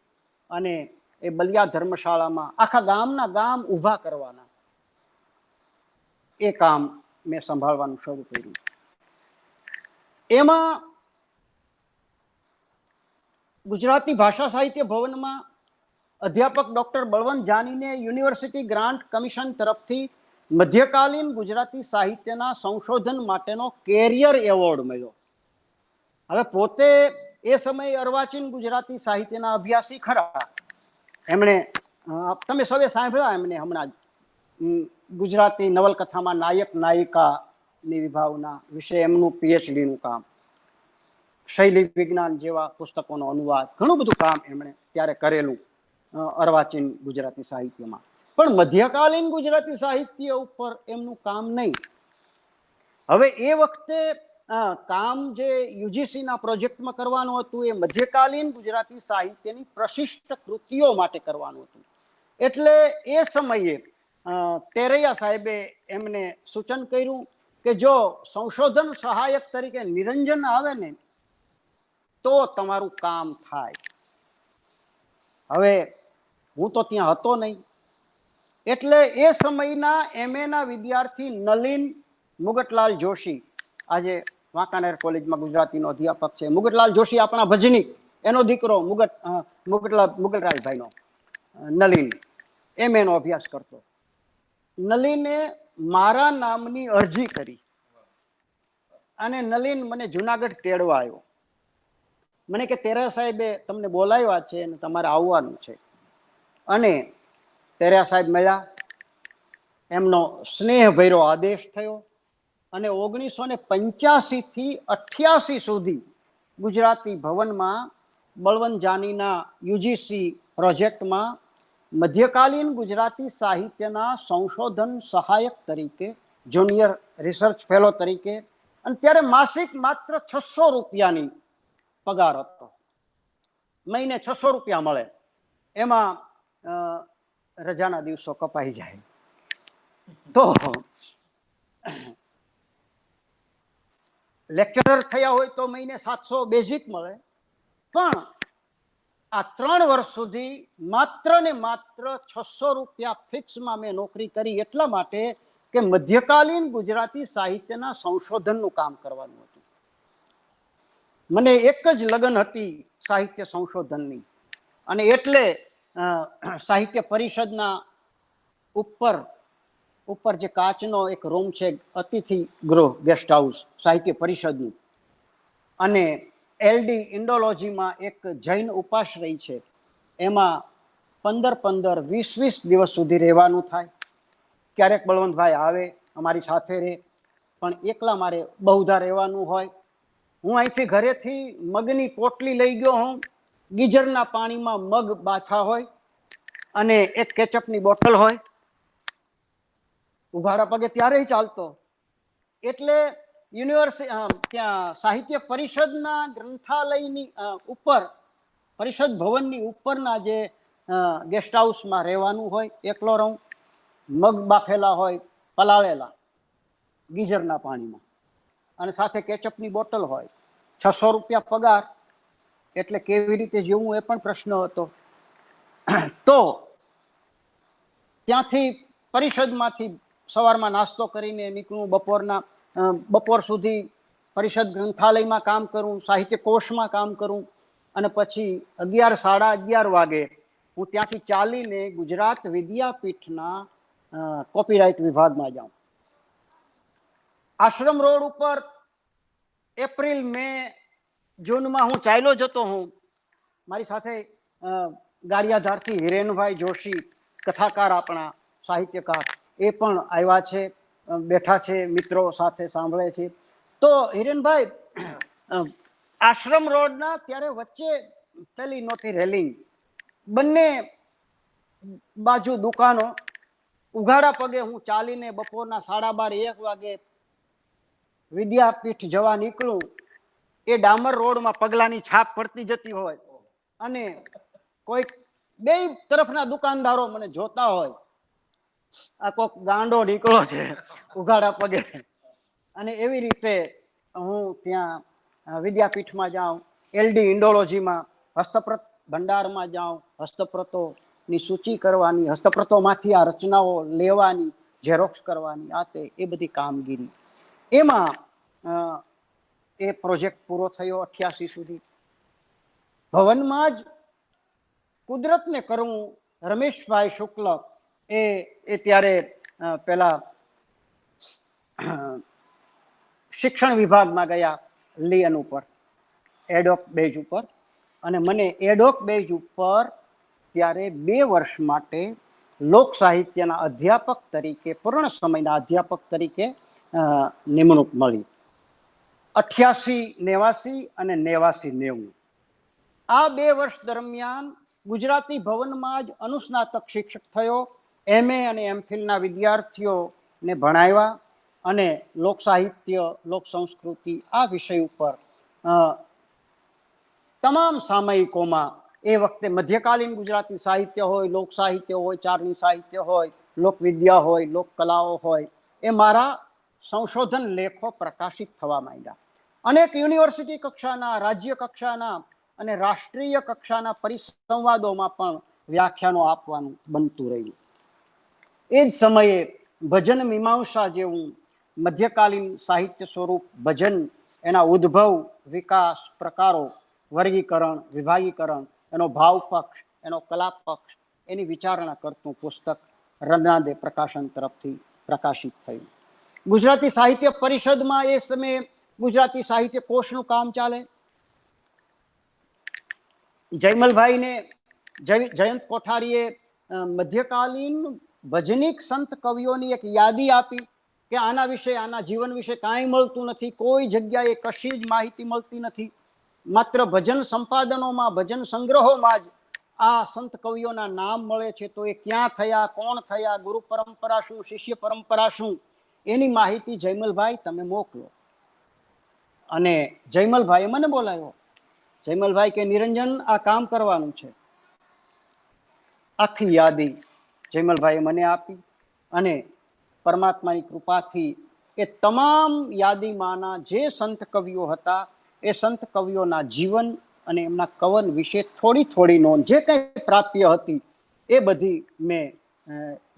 અને એ બલિયા ધર્મશાળામાં આખા ગામના ગામ ઊભા કરવાના, એ કામ મેં સંભાળવાનું શરૂ કર્યું. એમાં ગુજરાતી ભાષા સાહિત્ય ભવનમાં અધ્યાપક ડોક્ટર બળવંત જાનીને યુનિવર્સિટી ગ્રાન્ટ કમિશન તરફથી મધ્યકાલીન ગુજરાતી સાહિત્યના સંશોધન માટેનો કેરિયર એવોર્ડ મળ્યો. હવે પોતે એ સમયે અર્વાચીન ગુજરાતી સાહિત્યના અભ્યાસી ખરા. એમણે, તમે સૌએ સાંભળ્યા એમને હમણાં જ ગુજરાતી નવલકથામાં નાયક નાયિકાની વિભાવના વિશે એમનું પીએચડીનું કામ, શૈલી વિજ્ઞાન જેવા પુસ્તકોનો અનુવાદ, ઘણું બધું કામ એમણે ત્યારે કરેલું અર્વાચીન ગુજરાતી સાહિત્યમાં. પણ મધ્યકાલીન ગુજરાતી સાહિત્ય ઉપર એમનું કામ નહીં. હવે એ વખતે કામ જે યુજીસીના પ્રોજેક્ટમાં કરવાનું હતું એ મધ્યકાલીન ગુજરાતી સાહિત્યની પ્રશિષ્ટ કૃતિઓ માટે કરવાનું હતું. એટલે એ સમયે તેરૈયા સાહેબે એમને સૂચન કર્યું કે જો સંશોધન સહાયક તરીકે નિરંજન આવે ને તો તમારું કામ થાય. હવે હું તો ત્યાં હતો નહીં, એટલે એ સમયના એમએના વિદ્યાર્થી નલિન મુગટલાલ જોશી, આજે વાંકાનેર કોલેજમાં ગુજરાતીનો અધ્યાપક છે, મુગટલાલ જોશી આપણા ભજની, એનો દીકરો મુગલરાજભાઈનો નલિન એમએનો અભ્યાસ કરતો. નલિને મારા નામની અરજી કરી અને નલિન મને જુનાગઢ તેડવા આવ્યો. મને કે તેરા સાહેબે તમને બોલાવ્યા છે અને તમારે આવવાનું છે. અને તેરા સાહેબ મળ્યા, એમનો સ્નેહભર્યો આદેશ થયો અને 1985 થી 88 સુધી ગુજરાતી ભવનમાં બળવંત જાનીના યુજીસી પ્રોજેક્ટમાં મધ્યકાલીન ગુજરાતી સાહિત્યના સંશોધન સહાયક તરીકે, જુનિયર રિસર્ચ ફેલો તરીકે, અને ત્યારે માસિક માત્ર 600 રૂપિયાની પગાર હતો. મહિને 600 રૂપિયા મળે, એમાં રજાના દિવસો કપાઈ જાય. તો લેક્ચરર થયા હોય તો મહિને 700 બેઝિક મળે. પણ આ 3 વર્ષ સુધી માત્ર ને માત્ર 600 રૂપિયા ફિક્સમાં મેં નોકરી કરી, એટલા માટે કે મધ્યકાલીન ગુજરાતી સાહિત્યના સંશોધનનું કામ કરવાનું હતું. મને એક જ લગન હતી સાહિત્ય સંશોધનની, અને એટલે સાહિત્ય પરિષદના ઉપર જે કાચનો એક રૂમ છે, અતિથિ ગૃહ, ગેસ્ટ હાઉસ સાહિત્ય પરિષદનું, અને એલડી ઇન્ડોલોજીમાં એક જૈન ઉપાશ્રય છે, એમાં 15-15, 20-20 દિવસ સુધી રહેવાનું થાય. ક્યારેક બળવંતભાઈ આવે અમારી સાથે રહે, પણ એકલા મારે બહુધા રહેવાનું હોય. હું અહીંથી ઘરેથી મગની પોટલી લઈ ગયો હું, ગીઝરના પાણીમાં મગ બાથા હોય અને એક કેચઅપની બોટલ હોય, ઉઘાડા પગે ત્યારે ચાલતો. એટલે યુનિવર્સિટી ત્યાં સાહિત્ય પરિષદના ગ્રંથાલયની ઉપર પરિષદ ભવનની ઉપરના જે ગેસ્ટ હાઉસમાં રહેવાનું હોય, એકલો રહું. મગ બાફેલા હોય પલાળેલા ગીઝરના પાણીમાં, અને સાથે કેચઅપની બોટલ હોય. 600 રૂપિયા પગાર, એટલે કેવી રીતે જીવવું એ પણ પ્રશ્ન હતો. તો ત્યાંથી પરિષદમાંથી સવારમાં નાસ્તો કરીને નીકળું, બપોર સુધી પરિષદ ગ્રંથાલયમાં કામ કરું, સાહિત્ય કોષમાં કામ કરું, અને પછી 11, 11:30 વાગે હું ત્યાંથી ચાલીને ગુજરાત વિદ્યાપીઠના કોપીરાઇટ વિભાગમાં જાઉં. આશ્રમ રોડ ઉપર એપ્રિલ, મે, જૂનમાં હું ચાલ્યો જતો હું. મારી સાથે ગારિયાધારથી હિરેનભાઈ જોશી, કથાકાર, આપણા સાહિત્યકાર, એ પણ આવ્યા છે, બેઠા છે, મિત્રો સાથે સાંભળે છે. તો હિરેનભાઈ, આશ્રમ રોડના ત્યારે વચ્ચે પેલી નહોતી રેલિંગ, બંને બાજુ દુકાનો. ઉઘાડા પગે હું ચાલીને બપોરના 12:30, 1 વાગે વિદ્યાપીઠ જવા નીકળું. એ ડામર રોડમાં પગલાની છાપ પડતી જતી હોય, અને કોઈ બે તરફના દુકાનદારો મને જોતા હોય, આ કોક ગાંડો નીકળો છે ઉઘાડા પગે. અને એવી રીતે હું ત્યાં વિદ્યાપીઠમાં જાઉં, LD ઇન્ડોલોજીમાં હસ્તપ્રત ભંડારમાં જાઉં, હસ્તપ્રતોની સૂચિ કરવાની, હસ્તપ્રતોમાંથી આ રચનાઓ લેવાની, ઝેરોક્સ કરવાની, આ તે એ બધી કામગીરી. એમાં એ પ્રોજેક્ટ પૂરો થયો 88 સુધી. ભવનમાં જ કુદરતને કરવું. રમેશભાઈ શુક્લ એ ત્યારે પેલા શિક્ષણ વિભાગમાં ગયા, લિયન ઉપર, એડોક બેઝ ઉપર, અને મને એડોક બેઝ ઉપર ત્યારે 2 વર્ષ માટે લોક સાહિત્યના અધ્યાપક તરીકે, પૂર્ણ સમયના અધ્યાપક તરીકે નિમણૂક મળી. 88, 89 અને 89-90 આ 2 વર્ષ દરમિયાન ગુજરાતી ભવનમાં જ અનુસ્નાતક શિક્ષક થયો. MA અને MPhilના વિદ્યાર્થીઓને ભણાવ્યા, અને લોક સાહિત્ય, લોક સંસ્કૃતિ આ વિષય ઉપર તમામ સામયિકોમાં, એ વખતે મધ્યકાલીન ગુજરાતી સાહિત્ય હોય, લોક સાહિત્ય હોય, ચારણી સાહિત્ય હોય, લોકવિદ્યા હોય, લોક કલાઓ હોય, એ મારા સંશોધન લેખો પ્રકાશિત થવા માંડ્યા. અનેક યુનિવર્સિટી કક્ષાના, રાજ્ય કક્ષાના અને રાષ્ટ્રીય કક્ષાના પરિસંવાદોમાં પણ વ્યાખ્યાનો આપવાનું બનતું રહ્યું. એ જ સમયે ભજન મીમાંસા જેવું મધ્યકાલીન સાહિત્ય સ્વરૂપ ભજન, એના ઉદ્ભવ, વિકાસ, પ્રકારો, વર્ગીકરણ, વિભાગીકરણ, એનો ભાવ પક્ષ, એનો કલા પક્ષ, એની વિચારણા કરતું પુસ્તક રનાદે પ્રકાશન તરફથી પ્રકાશિત થયું. ગુજરાતી સાહિત્ય પરિષદમાં એ સમયે ગુજરાતી સાહિત્ય કોષનું કામ ચાલે. જયમલભાઈને જયંત કોઠારીએ મધ્યકાલીન ભજનિક સંત કવિઓની એક યાદી આપી કે આના વિશે, આના જીવન વિશે કાંઈ મળતું નથી, કોઈ જગ્યાએ કશી જ માહિતી મળતી નથી. માત્ર ભજન સંપાદનોમાં, ભજન સંગ્રહોમાં જ આ સંત કવિઓના નામ મળે છે. તો એ ક્યાં થયા, કોણ થયા, ગુરુ પરંપરા શું, શિષ્ય પરંપરા શું, એની માહિતી જયમલભાઈ તમે મોકલો. અને જયમલભાઈએ મને બોલાવ્યો. જયમલભાઈ કે નિરંજન, આ કામ કરવાનું છે. આખી યાદી જયમલભાઈએ મને આપી, અને પરમાત્માની કૃપાથી એ તમામ યાદીમાંના જે સંત કવિઓ હતા, એ સંત કવિઓના જીવન અને એમના કવન વિશે થોડી થોડી નોંધ, જે કંઈ પ્રાપ્ય હતી, એ બધી મેં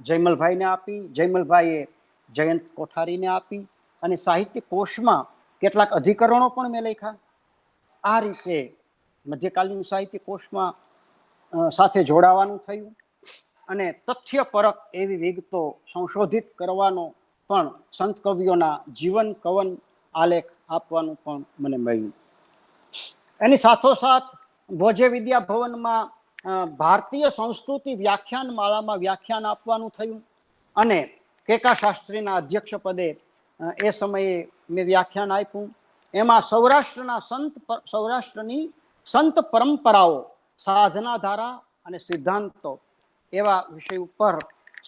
જયમલભાઈને આપી. જયમલભાઈએ જયંત કોઠારીને આપી, અને સાહિત્ય કોષમાં કેટલાક અધિકરણો પણ મેં લખ્યા. આ રીતે મધ્યકાલીન સાહિત્ય કોષમાં સાથે જોડાવાનું થયું, અને તથ્યપરક એવી વિગતો સંશોધિત કરવાનો પણ, સંત કવિઓના જીવન કવન આલેખ આપવાનું પણ મને મળ્યું. એની સાથોસાથ ભોજે વિદ્યા ભવનમાં ભારતીય સંસ્કૃતિ વ્યાખ્યાન માળામાં વ્યાખ્યાન આપવાનું થયું, અને કેકા શાસ્ત્રીના અધ્યક્ષ પદે એ સમયે મેં વ્યાખ્યાન આપ્યું. એમાં સૌરાષ્ટ્રની સંત પરંપરાઓ, સાધના ધારા અને સિદ્ધાંતો એવા વિષય ઉપર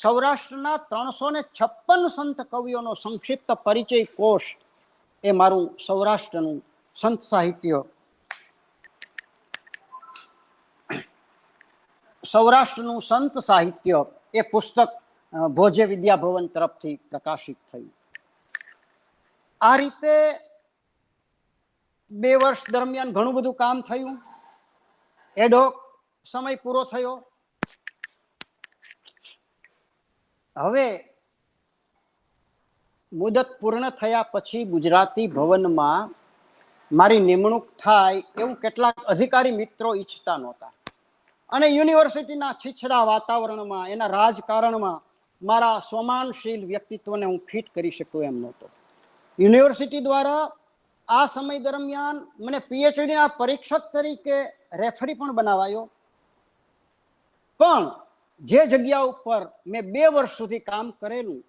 સૌરાષ્ટ્રના 356 સંત કવિઓનો સંક્ષિપ્ત પરિચય કોષ, એ મારું સૌરાષ્ટ્રનું સંત સાહિત્ય સૌરાષ્ટ્રનું સંત સાહિત્ય એ પુસ્તક ભોજે વિદ્યાભવન તરફથી પ્રકાશિત થયું. આ રીતે 2 વર્ષ દરમિયાન ઘણું બધું કામ થયું. એડહોક સમય પૂરો થયો. હવે મુદત પૂર્ણ થયા પછી ગુજરાતી ભવનમાં મારી નિમણૂક થાય એવું કેટલાક અધિકારી મિત્રો ઈચ્છતા નહોતા. અને યુનિવર્સિટીના છીછડા વાતાવરણમાં, એના રાજકારણમાં મારા સ્વમાનશીલ વ્યક્તિત્વને હું ફિટ કરી શકું એમ નહોતો. યુનિવર્સિટી દ્વારા આ સમય દરમિયાન મને પીએચડીના પરીક્ષક તરીકે રેફરી પણ બનાવાયો. પણ જે જગ્યા ઉપર મેં 2 વર્ષ સુધી કામ કરેલું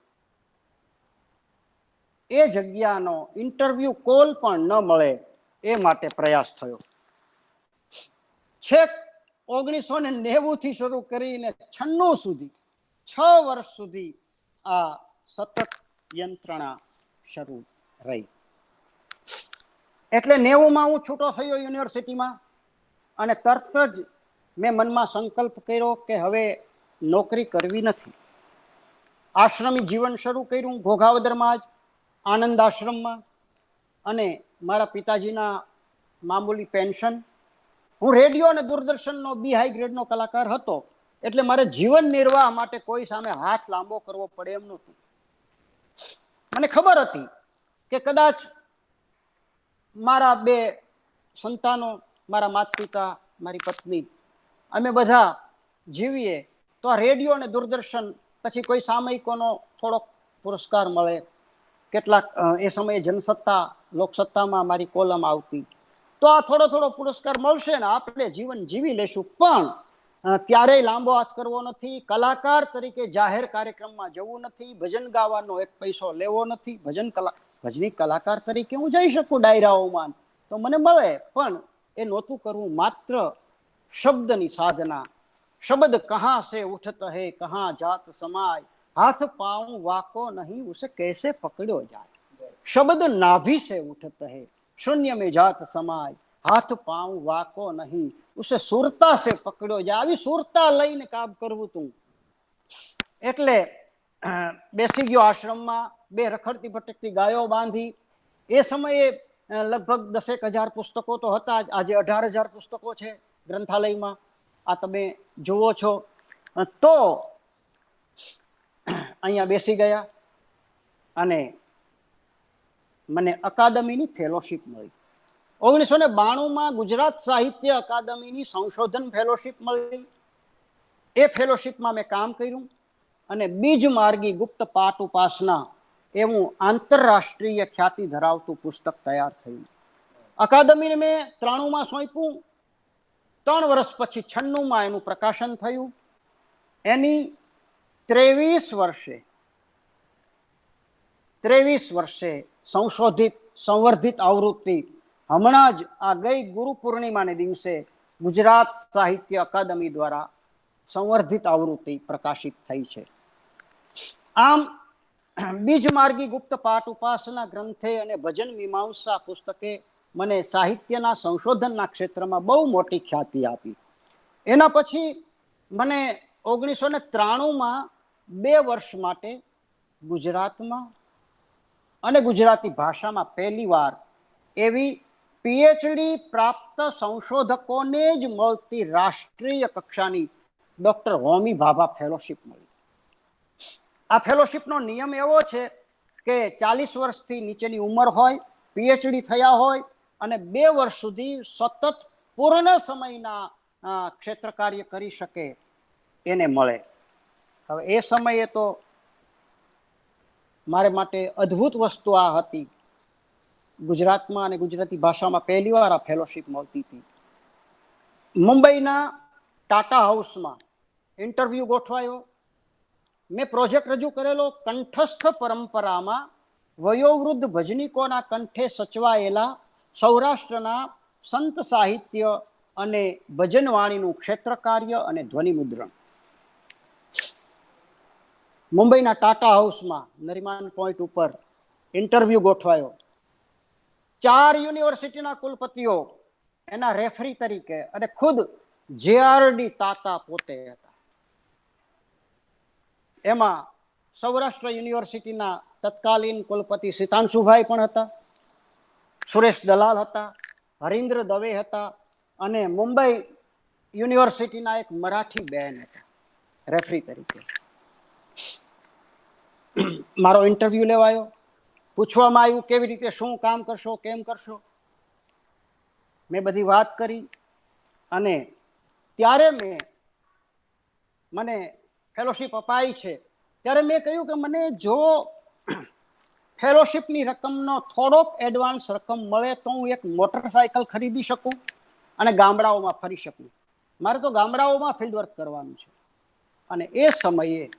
એ જગ્યાનો ઇન્ટરવ્યુ કોલ પણ ન મળે એ માટે પ્રયાસ થયો. છેક 1990 થી શરૂ કરીને 96 સુધી 6 વર્ષ સુધી આ સતત યંત્રણા શરૂ રહી. એટલે 90માં હું છૂટો થયો યુનિવર્સિટીમાં અને તરત જ મેં મનમાં સંકલ્પ કર્યો કે હવે નોકરી કરવી નથી. આશ્રમી જીવન શરૂ કર્યું ઘોઘાવદરમાં જ, આનંદ આશ્રમમાં, અને મારા પિતાજીના મામૂલી પેન્શન. હું રેડિયો અને દૂરદર્શનનો બી હાઈ ગ્રેડનો કલાકાર હતો, એટલે મારે જીવન નિર્વાહ માટે કોઈ સામે હાથ લાંબો કરવો પડે એમ નહોતું. મને ખબર હતી કે કદાચ મારા 2 સંતાનો, મારા માતા પિતા, મારી પત્ની, અમે બધા જીવીએ તો આ રેડિયો અને દૂરદર્શન પછી કોઈ સામયિકોનો થોડોક પુરસ્કાર મળે, કેટલાક એ સમયે જનસત્તા લોકસત્તામાં મારી કોલમ આવતી, તો આ થોડો પુરસ્કાર મળશે ને આપણે જીવન જીવી લેશું. પણ ક્યારેય લાંબો હાથ કરવો નથી, કલાકાર તરીકે જાહેર કાર્યક્રમમાં જવું નથી, ભજન ગાવાનો 1 પૈસો લેવો નથી. ભજની કલાકાર તરીકે હું જઈ શકું ડાયરાઓમાં તો મને મળે, પણ એ નહોતું કરવું. માત્ર શબ્દની સાધના. શબ્દ કહાં સે ઉઠત હે કહાં જાત સમાય, હાથ પાઉં વાકો નહીં ઉસે कैसे પકડ્યો જાય. શબ્દ નાભી સે ઉઠત હે શૂન્ય में जात समाय, हाथ पांव वाको नहीं उसे सुरता से पकड़ो જાય. આવી સુરતા લઈને કામ કરવું તું. એટલે બેસી ગયો આશ્રમમાં. 2 રખડતી ભટકતી ગાયો બાંધી. એ સમયે લગભગ 10,000 પુસ્તકો તો હતા જ. આજે 18,000 પુસ્તકો છે ગ્રંથાલયમાં, આ તમે જુઓ છો. તો અહીંયા બેસી ગયા અને મને અકાદમીની ફેલોશિપ મળી. 1992માં ગુજરાત સાહિત્ય અકાદમીની સંશોધન ફેલોશિપ મળી. એ ફેલોશિપમાં મેં કામ કર્યું અને બીજમાર્ગી ગુપ્ત પાઠ ઉપાસના એવું આંતરરાષ્ટ્રીય ખ્યાતિ ધરાવતું પુસ્તક તૈયાર થયું. અકાદમીને મેં 93માં સોંપ્યું. 3 વર્ષ પછી 96માં એનું પ્રકાશન થયું. એની 23 વર્ષે સંશોધિત સંવર્ધિત આવૃત્તિ હમણાં જ આ ગઈ ગુરુ પૂર્ણિમાને દિવસે ગુજરાત સાહિત્ય અકાદમી દ્વારા સંવર્ધિત આવૃત્તિ પ્રકાશિત થઈ છે. આમ બીજમાર્ગી ગુપ્ત પાઠ ઉપાસના ગ્રંથે અને ભજન મીમાંસા પુસ્તકે મને સાહિત્યના સંશોધનના ક્ષેત્રમાં બહુ મોટી ખ્યાતિ આપી. એના પછી મને 1993માં 2 વર્ષ માટે ગુજરાતમાં અને ગુજરાતી ભાષામાં પહેલીવાર એવી પીએચડી પ્રાપ્ત સંશોધકોને જ મળતી રાષ્ટ્રીય કક્ષાની ડોક્ટર હોમી ભાભા ફેલોશિપ મળી. આ ફેલોશિપનો નિયમ એવો છે કે 40 વર્ષથી નીચેની ઉંમર હોય, પીએચડી થયા હોય અને 2 વર્ષ સુધી સતત પૂર્ણ સમયના ક્ષેત્ર કાર્ય કરી શકે એને મળે. હવે એ સમયે તો મારે માટે અદ્ભુત વસ્તુ આ હતી. ગુજરાતમાં અને ગુજરાતી ભાષામાં પહેલીવાર આ ફેલોશિપ મળતી હતી. મુંબઈના ટાટા હાઉસમાં ઇન્ટરવ્યુ ગોઠવાયો. મેં પ્રોજેક્ટ રજૂ કરેલો કંઠસ્થ પરંપરામાં વયોવૃદ્ધ ભજનીકોના કંઠે સચવાયેલા સૌરાષ્ટ્રના સંત સાહિત્ય અને ભજનવાણીનું ક્ષેત્ર કાર્ય અને ધ્વનિ મુદ્રણ. મુંબઈના ટાટા હાઉસમાં નરીમાન પોઈન્ટ ઉપર ઇન્ટરવ્યુ ગોઠવાયો. 4 યુનિવર્સિટીના કુલપતિઓ એના રેફરી તરીકે અને ખુદ JRD તાતા પોતે હતા. એમાં સૌરાષ્ટ્ર યુનિવર્સિટીના તત્કાલીન કુલપતિ સિતાંશુભાઈ પણ હતા, સુરેશ દલાલ હતા, હરીન્દ્ર દવે હતા, અને મુંબઈ યુનિવર્સિટીના એક મરાઠી બેન હતા રેફરી તરીકે. મારો ઇન્ટરવ્યુ લેવાયો, પૂછવામાં આવ્યું કેવી રીતે, શું કામ કરશો, કેમ કરશો. મેં બધી વાત કરી અને ત્યારે મને ફેલોશિપ અપાઈ છે ત્યારે મેં કહ્યું કે મને જો ફેલોશિપની રકમનો થોડોક એડવાન્સ રકમ મળે તો હું એક મોટરસાયકલ ખરીદી શકું અને ગામડાઓમાં ફરી શકું. મારે તો ગામડાઓમાં ફિલ્ડ વર્ક કરવાનું છે. અને એ સમયે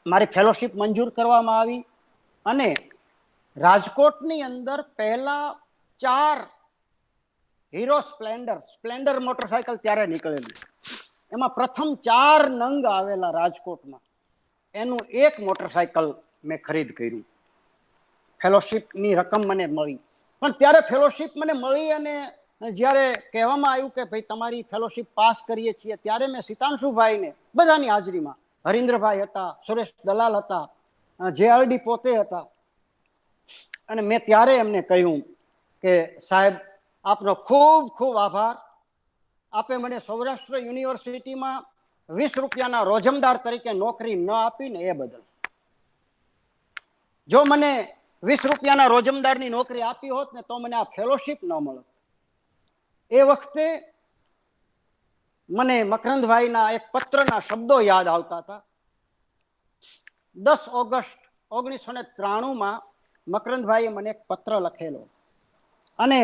મારી ફેલોશિપ મંજૂર કરવામાં આવી અને રાજકોટની અંદર પહેલા 4 હીરો સ્પ્લેન્ડર મોટરસાયકલ ત્યારે નીકળેલું, એમાં પ્રથમ 4 નંગ આવેલા રાજકોટમાં, એનું એક મોટરસાયકલ મેં ખરીદ કર્યું. ફેલોશિપની રકમ મને મળી. પણ ત્યારે ફેલોશિપ મને મળી અને જ્યારે કહેવામાં આવ્યું કે ભાઈ તમારી ફેલોશિપ પાસ કરીએ છીએ, ત્યારે મેં સિતાંશુભાઈને બધાની હાજરીમાં, હરીન્દ્રભાઈ હતા, સુરેશ દલાલ હતા, JRD પોતે હતા, અને મેં ત્યારે એમને કહ્યું કે સાહેબ આપનો ખૂબ ખૂબ આભાર. આપે મને સૌરાષ્ટ્ર યુનિવર્સિટીમાં 20 રૂપિયાના રોજમદાર તરીકે નોકરી ન આપીને એ બદલ. જો મને 20 રૂપિયાના રોજમદારની નોકરી આપી હોત ને તો મને આ ફેલોશિપ ન મળત. એ વખતે મને મકરંદભાઈના એક પત્રના શબ્દો યાદ આવતા હતા. 10 ઓગસ્ટ 1993 મકરંદભાઈએ મને એક પત્ર લખેલો અને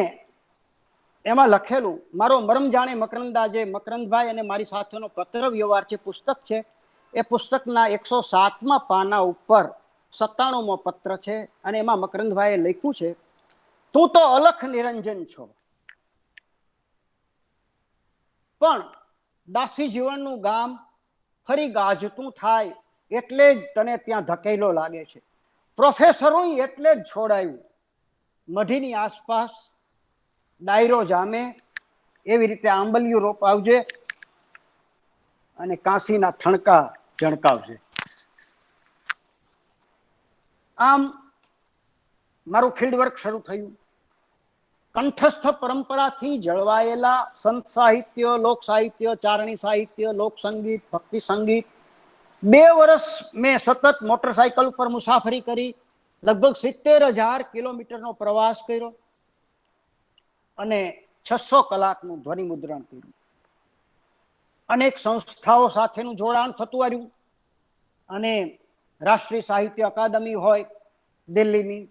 એમાં લખેલું, મારો મરમ જાણે મકરંદા, જે મકરંદભાઈ અને મારી સાથેનો પત્ર વ્યવહાર છે, પુસ્તક છે, એ પુસ્તકના 107મા પાના ઉપર 97મો પત્ર છે અને એમાં મકરંદભાઈએ લખ્યું છે, તું તો અલખ નિરંજન છો, પણ દાસી જીવનનું ગામ ફરી ગાજતું થાય એટલે જ તને ત્યાં ધકેલો લાગે છે. પ્રોફેસરોય એટલે જ છોડાયું, મઢીની આસપાસ ડાયરો જામે એવી રીતે આંબલિયું રોપાવજે અને કાંસીના ઠણકા જણકાવજે. આમ મારું ફિલ્ડ વર્ક શરૂ થયું. કંઠસ્થ પરંપરાથી જળવાયેલા સંત સાહિત્ય, લોક સાહિત્ય, ચારણી સાહિત્ય, લોક સંગીત, ભક્તિ સંગીત, 2 વર્ષ મેં સતત મોટરસાયકલ પર મુસાફરી કરી, લગભગ 70,000 કિલોમીટરનો પ્રવાસ કર્યો અને 600 કલાકનું ધ્વનિ મુદ્રણ કર્યું. અનેક સંસ્થાઓ સાથેનું જોડાણ થતું આવ્યું અને રાષ્ટ્રીય સાહિત્ય અકાદમી હોય દિલ્હીની,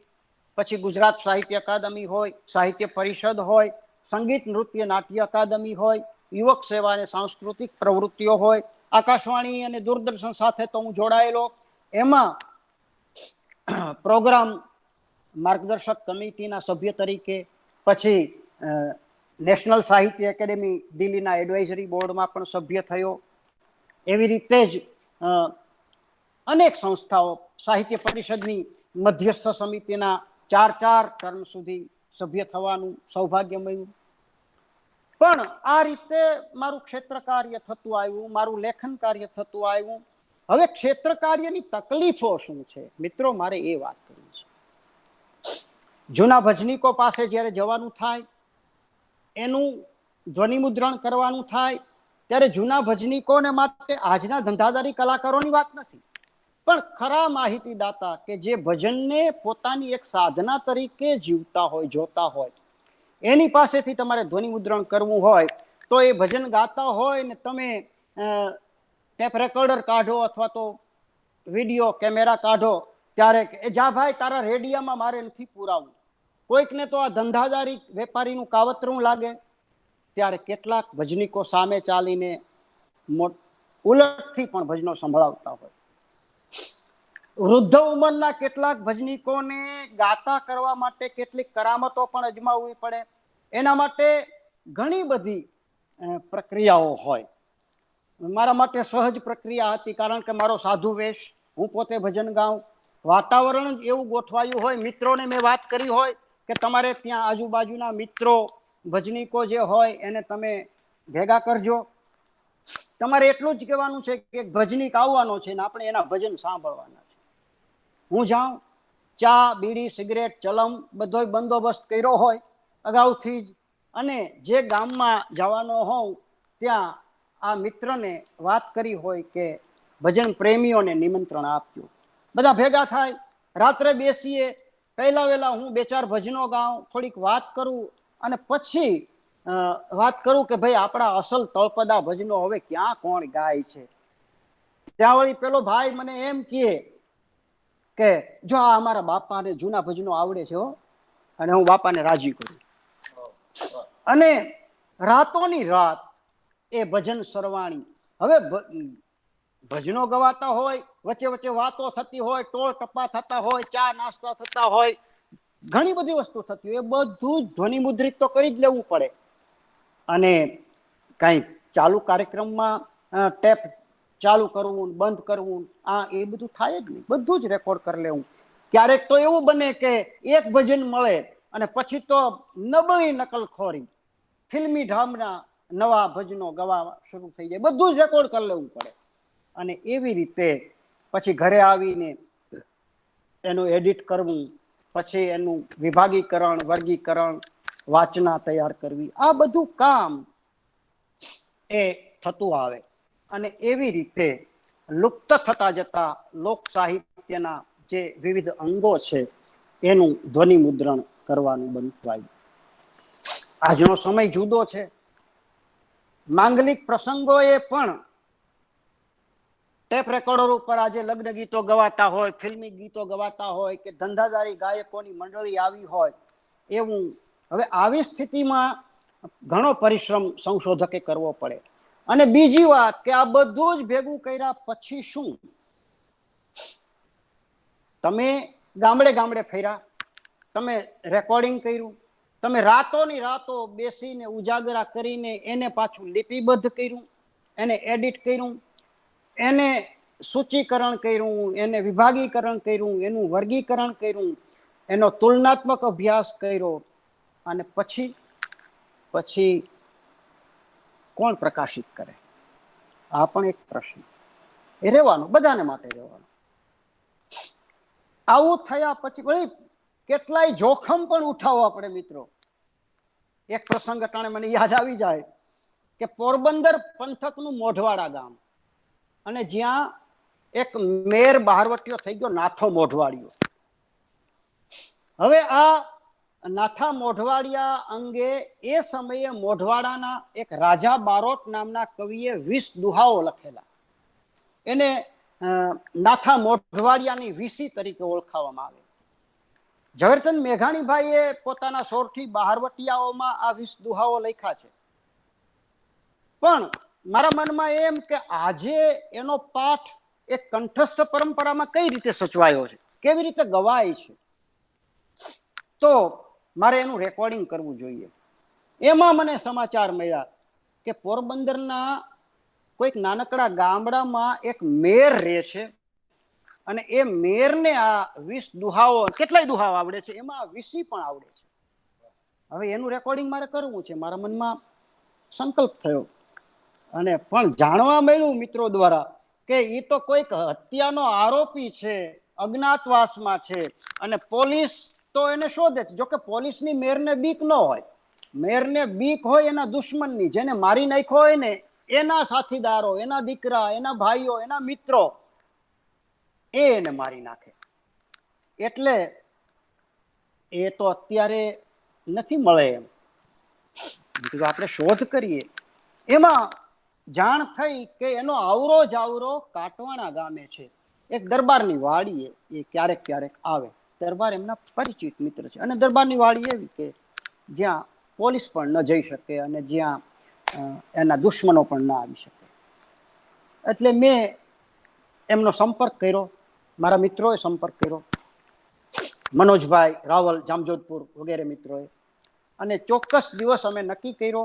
પછી ગુજરાત સાહિત્ય અકાદમી હોય, સાહિત્ય પરિષદ હોય, સંગીત નૃત્ય નાટ્ય અકાદમી હોય, યુવક સેવા અને સાંસ્કૃતિક પ્રવૃત્તિઓ હોય, આકાશવાણી અને દૂરદર્શન સાથે તો હું જોડાયેલો. એમાં પ્રોગ્રામ માર્ગદર્શક કમિટીના સભ્ય તરીકે, પછી નેશનલ સાહિત્ય એકેડેમી દિલ્હીના એડવાઇઝરી બોર્ડમાં પણ સભ્ય થયો. એવી રીતે જ અનેક સંસ્થાઓ, સાહિત્ય પરિષદની મધ્યસ્થ સમિતિના 4 ટર્મ સુધી સભ્ય થવાનું સૌભાગ્ય મળ્યું. પણ આ રીતે મારું ક્ષેત્ર કાર્ય થતું આવ્યું, મારું લેખન કાર્ય થતું આવ્યું. હવે ક્ષેત્ર કાર્યની તકલીફો શું છે મિત્રો, મારે એ વાત કરવી છે. જૂના ભજનીકો પાસે જ્યારે જવાનું થાય, એનું ધ્વનિમુદ્રણ કરવાનું થાય, ત્યારે જૂના ભજનીકોને માટે આજના ધંધાદારી કલાકારોની વાત નથી, પણ ખરા માહિતીદાતા કે જે ભજનને પોતાની એક સાધના તરીકે જીવતા હોય, જોતા હોય, એની પાસેથી તમારે ધ્વનિમુદ્રણ કરવું હોય તો એ ભજન ગાતા હોય ને તમે ટેપ રેકોર્ડર કાઢો અથવા તો વિડીયો કેમેરા કાઢો ત્યારે એ જા ભાઈ તારા રેડિયામાં મારે નથી પુરાવું, કોઈકને તો આ ધંધાદારી વેપારીનું કાવતરું લાગે. ત્યારે કેટલાક ભજનીકો સામે ચાલીને ઉલટથી પણ ભજનો સંભળાવતા હોય. વૃદ્ધ ઉંમરના કેટલાક ભજનીકોને ગાતા કરવા માટે કેટલીક કરામતો પણ અજમાવવી પડે. એના માટે ઘણી બધી પ્રક્રિયાઓ હોય. મારા માટે સહજ પ્રક્રિયા હતી, કારણ કે મારો સાધુ વેશ, હું પોતે ભજન ગાઉં, વાતાવરણ જ એવું ગોઠવાયું હોય. મિત્રોને મેં વાત કરી હોય કે તમારે ત્યાં આજુબાજુના મિત્રો ભજનીકો જે હોય એને તમે ભેગા કરજો. તમારે એટલું જ કહેવાનું છે કે ભજનીક આવવાનો છે ને આપણે એના ભજન સાંભળવાના છે. હું જાઉં, ચા, બીડી, સિગરેટ, ચલમ બધો બંદોબસ્ત કર્યો હોય અગાઉથી જ, અને જે ગામમાં જવાનો હોઉં ત્યાં આ મિત્રને વાત કરી હોય કે ભજન પ્રેમીઓને નિમંત્રણ આપજો. બધા ભેગા થાય, રાત્રે બેસીએ, પહેલા વહેલા હું 2-4 ભજનો ગાઉં, થોડીક વાત કરું અને પછી વાત કરું કે ભાઈ આપણા અસલ તળપદા ભજનો હવે ક્યાં કોણ ગાય છે. ત્યાં વળી પેલો ભાઈ મને એમ કહે કે જો આ અમારા બાપાને જૂના ભજનો આવડે છે હો, અને હું બાપાને રાજી કરું. અને રાતોની રાત એ ભજન સરવાણી. હવે ભજનો ગવાતા હોય, વચ્ચે વચ્ચે વાતો થતી હોય, ટોળ ટપ્પા થતા હોય, ચા નાસ્તા થતા હોય, ઘણી બધી વસ્તુ થતી હોય, એ બધું જ ધ્વનિ મુદ્રિત તો કરી જ લેવું પડે. અને કંઈક ચાલુ કાર્યક્રમમાં ટેપ ચાલુ કરવું, બંધ કરવું, એ બધું થાય જ નહીં. બધું જ રેકોર્ડ કરી લેવું. ક્યારેક તો એવું બને કે એક ભજન મળે અને પછી તો નબળી નકલખોરી, ફિલ્મી ઢામના નવા ભજનો ગવા શરૂ થઈ જાય. બધું જ રેકોર્ડ કરી લેવું પડે. અને એવી રીતે પછી ઘરે આવીને એનું એડિટ કરવું, પછી એનું વિભાગીકરણ, વર્ગીકરણ, વાચના તૈયાર કરવી, આ બધું કામ એ થતું આવે. અને એવી રીતે લુપ્ત થતા જતા લોક સાહિત્યના જે વિવિધ અંગો છે એનું ધ્વનિ મુદ્રણ કરવાનું બનતું આવ્યું. આજનો સમય જુદો છે. માંગલિક પ્રસંગોએ પણ ટેપ રેકોર્ડર ઉપર આજે લગ્ન ગીતો ગવાતા હોય, ફિલ્મી ગીતો ગવાતા હોય, કે ધંધાદારી ગાયકોની મંડળી આવી હોય એવું. હવે આવી સ્થિતિમાં ઘણો પરિશ્રમ સંશોધકે કરવો પડે. અને બીજી વાત કે આ બધું જ ભેગું કર્યા પછી શું? તમે ગામડે ગામડે ફર્યા, તમે રેકોર્ડિંગ કર્યું, તમે રાતોની રાતો બેસીને ઉજાગરા કરીને એને પાછું લિપિબદ્ધ કર્યું, એને એડિટ કર્યું, એને સૂચીકરણ કર્યું, એને વિભાગીકરણ કર્યું, એનું વર્ગીકરણ કર્યું, એનો તુલનાત્મક અભ્યાસ કર્યો, અને પછી કોણ પ્રકાશિત કરે? આ પણ એક પ્રશ્ન. એ રહેવાનો, બધાને માટે રહેવાનો. આવું થયા પછી વળી કેટલાય જોખમ પણ ઉઠાવવા પડે મિત્રો. એક પ્રસંગ અટાણે મને યાદ આવી જાય કે પોરબંદર પંથકનું મોઢવાડા ગામ, અને જ્યાં એક મેર બહારવટીયો થઈ ગયો, નાથો મોઢવાડિયો. હવે આ નાથા મોઢવાડિયા અંગે એ સમયે મોઢવાડાના એક રાજા બારોટ નામના કવિએ 20 દુહાઓ લખેલા. એને નાથા મોઢવાડિયાની વીસી તરીકે ઓળખાવામાં આવે. ઝવેરચંદ મેઘાણીભાઈએ પોતાના 16 બહારવટિયાઓમાં આ 20 દુહાઓ લખ્યા છે. પણ મારા મનમાં એમ કે આજે એનો પાઠ એક કંઠસ્થ પરંપરામાં કઈ રીતે સચવાયો છે, કેવી રીતે ગવાય છે, તો મારે એનું રેકોર્ડિંગ કરવું જોઈએ. એમાં મને સમાચાર મળ્યા કે પોરબંદરના કોઈક નાનકડા ગામડામાં એક મેર રહે છે, અને એ મેરને આ 20 દુહાઓ, કેટલાય દુહાઓ આવડે છે, એમાં વીસી પણ આવડે છે. હવે એનું રેકોર્ડિંગ મારે કરવું છે. મારા મનમાં સંકલ્પ થયો, અને પણ જાણવા મળ્યું મિત્રો દ્વારા કે એ તો કોઈક હત્યાનો આરોપી છે, અજ્ઞાતવાસમાં છે, અને પોલીસ તો એને શોધે છે. જોકે પોલીસની મેરને બીક ન હોય, મેરને બીક હોય એના દુશ્મનની, જેને મારી નાખ્યો હોય ને એના સાથીદારો, એના દીકરા, એના ભાઈઓ, એના મિત્રો, એને મારી નાખે. એટલે એ તો અત્યારે નથી મળે એમ. આપણે શોધ કરીએ. એમાં જાણ થઈ કે એનો આવરો જાવરો કાટવાણા ગામે છે. એક દરબારની વાડી એ ક્યારેક ક્યારેક આવે. દરબાર એમના પરિચિત મિત્ર છે, અને દરબારની વાડી એવી કે જ્યાં પોલીસ પણ ન જઈ શકે અને જ્યાં એના દુશ્મનો પણ ના આવી શકે. એટલે મેં એમનો સંપર્ક કર્યો, મારા મિત્રોએ સંપર્ક કર્યો, મનોજભાઈ રાવલ જામજોધપુર વગેરે મિત્રોએ. અને ચોક્કસ દિવસ અમે નક્કી કર્યો.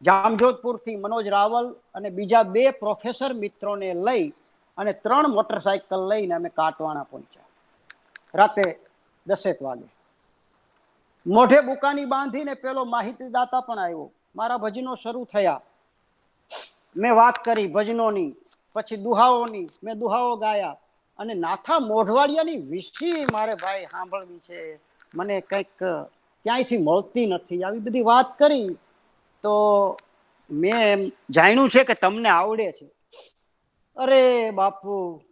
જામજોધપુરથી મનોજ રાવલ અને બીજા 2 પ્રોફેસર મિત્રોને લઈ અને 3 મોટરસાયકલ લઈને અમે કાટવાણા પહોંચ્યા. રાતે 10 વાગે મોઢે બુકાની બાંધીને પેલો માહિતીદાતા પણ આવ્યો. મારા ભજનો શરૂ થયા. મેં વાત કરી ભજનોની, પછી દુહાઓની, મેં દુહાઓ ગાયા, અને નાથા મોઢવાડિયાની વિશી મારે ભાઈ સાંભળવી છે, મને કંઈક ક્યાંયથી મળતી નથી, આવી બધી વાત કરી. તો મેં એમ જાણ્યું છે કે તમને આવડે છે. અરે બાપુ,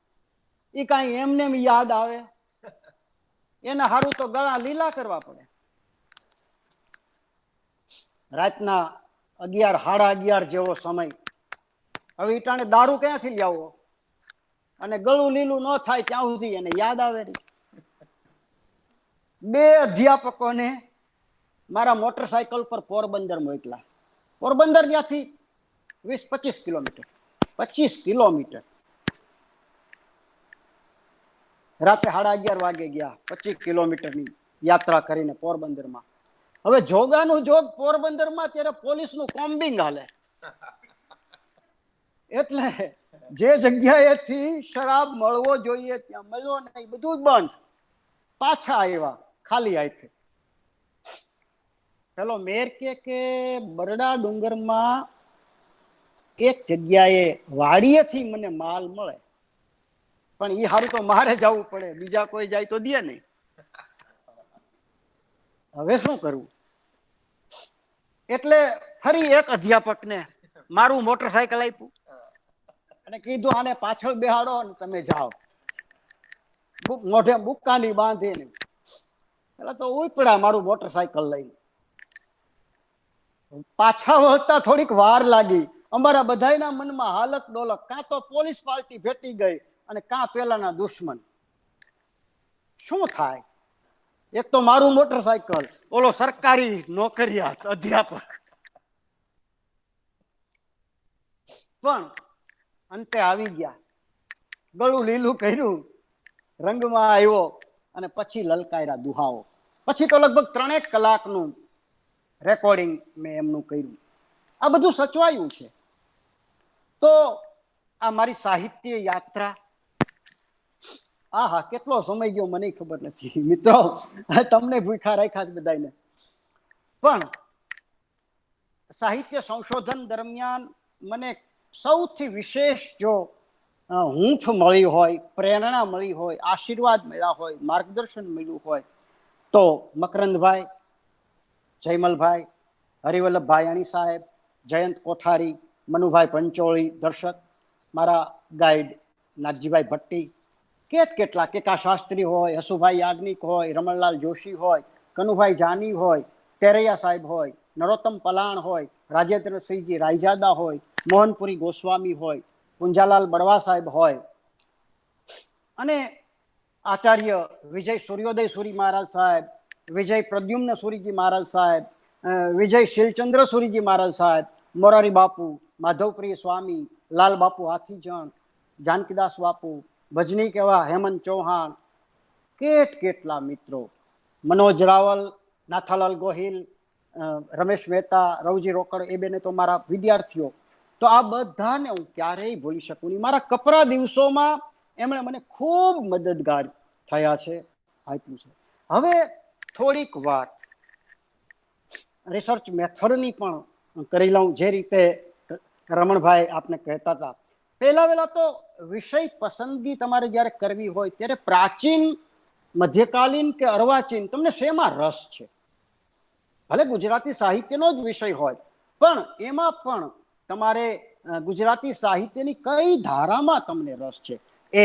એ કાંઈ એમને એમ યાદ આવે? એના સારું તો ગળા લીલા કરવા પડે. રાતના 11, સાડા 11 જેવો સમય. હવે ઈટાણે દારૂ ક્યાંથી લાવો અને ગળું લીલું ન થાય ત્યાં સુધી એને યાદ આવે. 2 અધ્યાપકોને મારા મોટરસાયકલ પર પોરબંદર મોકલા. પોરબંદર ત્યાંથી 20-25 કિલોમીટર, 25 કિલોમીટર. રાતે 11:30 વાગે ગયા, 25 કિલોમીટરની યાત્રા કરીને પોરબંદરમાં. હવે જોગાનું જોગ પોરબંદરમાં ત્યારે પોલીસનું કોમ્બિંગ હાલે, એટલે જે જગ્યાએથી શરાબ મળવો જોઈએ ત્યાં મળ્યો નહીં, બધું જ બંધ. પાછા આવ્યા ખાલી હાથે. પેલો મેર કે બરડા ડુંગરમાં એક જગ્યાએ વાડીએથી મને માલ મળે, પણ એ સારું તો મારે જવું પડે, બીજા કોઈ જાય તો દે નહીં. હવે શું કરવું? એટલે ફરી એક અધ્યાપકને મારું મોટરસાયકલ આપ્યું અને કીધું આને પાછળ બેહાડો અને તમે જાઓ, મોઢે બુક્કાની બાંધીને. એટલે તો ઉપડ્યા મારું મોટરસાયકલ લઈને. પાછા વળતા થોડીક વાર લાગી. અમારા બધાના મનમાં હાલક ડોલક, કાં તો પોલીસ પાર્ટી ભેટી ગઈ અને કાં પેલાના દુશ્મન. શું થાય? એક તો મારું મોટરસાયકલ, ઓલો સરકારી નોકરિયાત અધ્યાપક. પણ અંતે આવી ગયા, ગળું લીલું કર્યું, રંગમાં આવ્યો, અને પછી લલકાયરા દુહાઓ. પછી તો લગભગ 3 કલાકનું રેકોર્ડિંગ મેં એમનું કર્યું. આ બધું સચવાયું છે. તો આ મારી સાહિત્ય યાત્રા, આહા કેટલો સમય ગયો મને ખબર નથી મિત્રો, તમને ભૂખા રાખ્યા છે બધાને. પણ સાહિત્ય સંશોધન દરમિયાન મને સૌથી વિશેષ જો હૂંફ મળી હોય, પ્રેરણા મળી હોય, આશીર્વાદ મળ્યા હોય, માર્ગદર્શન મળ્યું હોય, તો મકરંદભાઈ, જયમલભાઈ, હરિવલ્લભ ભાયાણી સાહેબ, જયંત કોઠારી, મનુભાઈ પંચોળી દર્શક, મારા ગાઈડ નાથજીભાઈ ભટ્ટી, કેટલા કેકા શાસ્ત્રી હોય, હસુભાઈ યાજ્ઞિક હોય, રમણલાલ જોશી હોય, કનુભાઈ જાની હોય, તેરૈયા સાહેબ હોય, નરોત્તમ પલાણ હોય, રાજેન્દ્રસિંહજી રાયજાદા હોય, મોહનપુરી ગોસ્વામી હોય, પુંજાલાલ બળવા સાહેબ હોય, અને આચાર્ય વિજય સૂર્યોદય સુરી મહારાજ સાહેબ, વિજય પ્રદ્યુમ્ન સુરીજી મહારાજ સાહેબ, વિજય શીલચંદ્ર સુરીજી મહારાજ સાહેબ, મોરારી બાપુ, માધવપ્રિય સ્વામી, લાલ બાપુ હાથીજણ, જાનકીદાસ બાપુ, ભજની કેવા હેમંત ચૌહાણ, કેટલા મિત્રો, મનોજ રાવલ, નાથાલાલ ગોહિલ, રમેશ મહેતા, રવજી રોકડ, એ બેને તો મારા વિદ્યાર્થીઓ. તો આ બધાને હું ક્યારેય ભૂલી શકું નહીં. મારા કપરા દિવસોમાં એમણે મને ખૂબ મદદગાર થયા છે, આપ્યું છે. હવે થોડીક વાત રિસર્ચ મેથડની પણ કરી લઉં, જે રીતે રમણભાઈ આપને કહેતા હતા. પહેલા તો વિષય પસંદગી તમારે જ્યારે કરવી હોય ત્યારે પ્રાચીન, મધ્યકાલીન કે અર્વાચીન, તમને શેમાં રસ છે? ભલે ગુજરાતી સાહિત્યનો જ વિષય હોય, પણ એમાં પણ તમારે ગુજરાતી સાહિત્યની કઈ ધારામાં તમને રસ છે? એ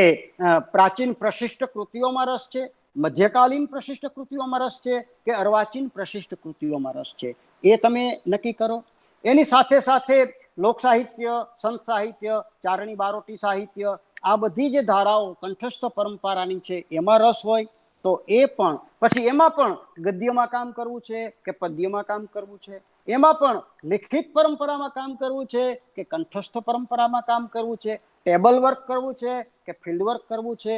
પ્રાચીન પ્રશિષ્ટ કૃતિઓમાં રસ છે, મધ્યકાલીન પ્રશિષ્ટ કૃતિઓમાં રસ છે, કે અર્વાચીન પ્રશિષ્ટ કૃતિઓમાં રસ છે? એ તમે નક્કી કરો. એની સાથે સાથે લોક સાહિત્ય, સંત સાહિત્ય, ચારણી બારોટી સાહિત્ય, આ બધી જે ધારાઓ કંઠસ્થ પરંપરાની છે એમાં રસ હોય તો એ પણ, પછી એમાં પણ ગદ્યમાં કામ કરવું છે કે પદ્યમાં કામ કરવું છે, એમાં પણ લિખિત પરંપરામાં કામ કરવું છે કે કંઠસ્થ પરંપરામાં કામ કરવું છે, ટેબલ વર્ક કરવું છે કે ફિલ્ડ વર્ક કરવું છે.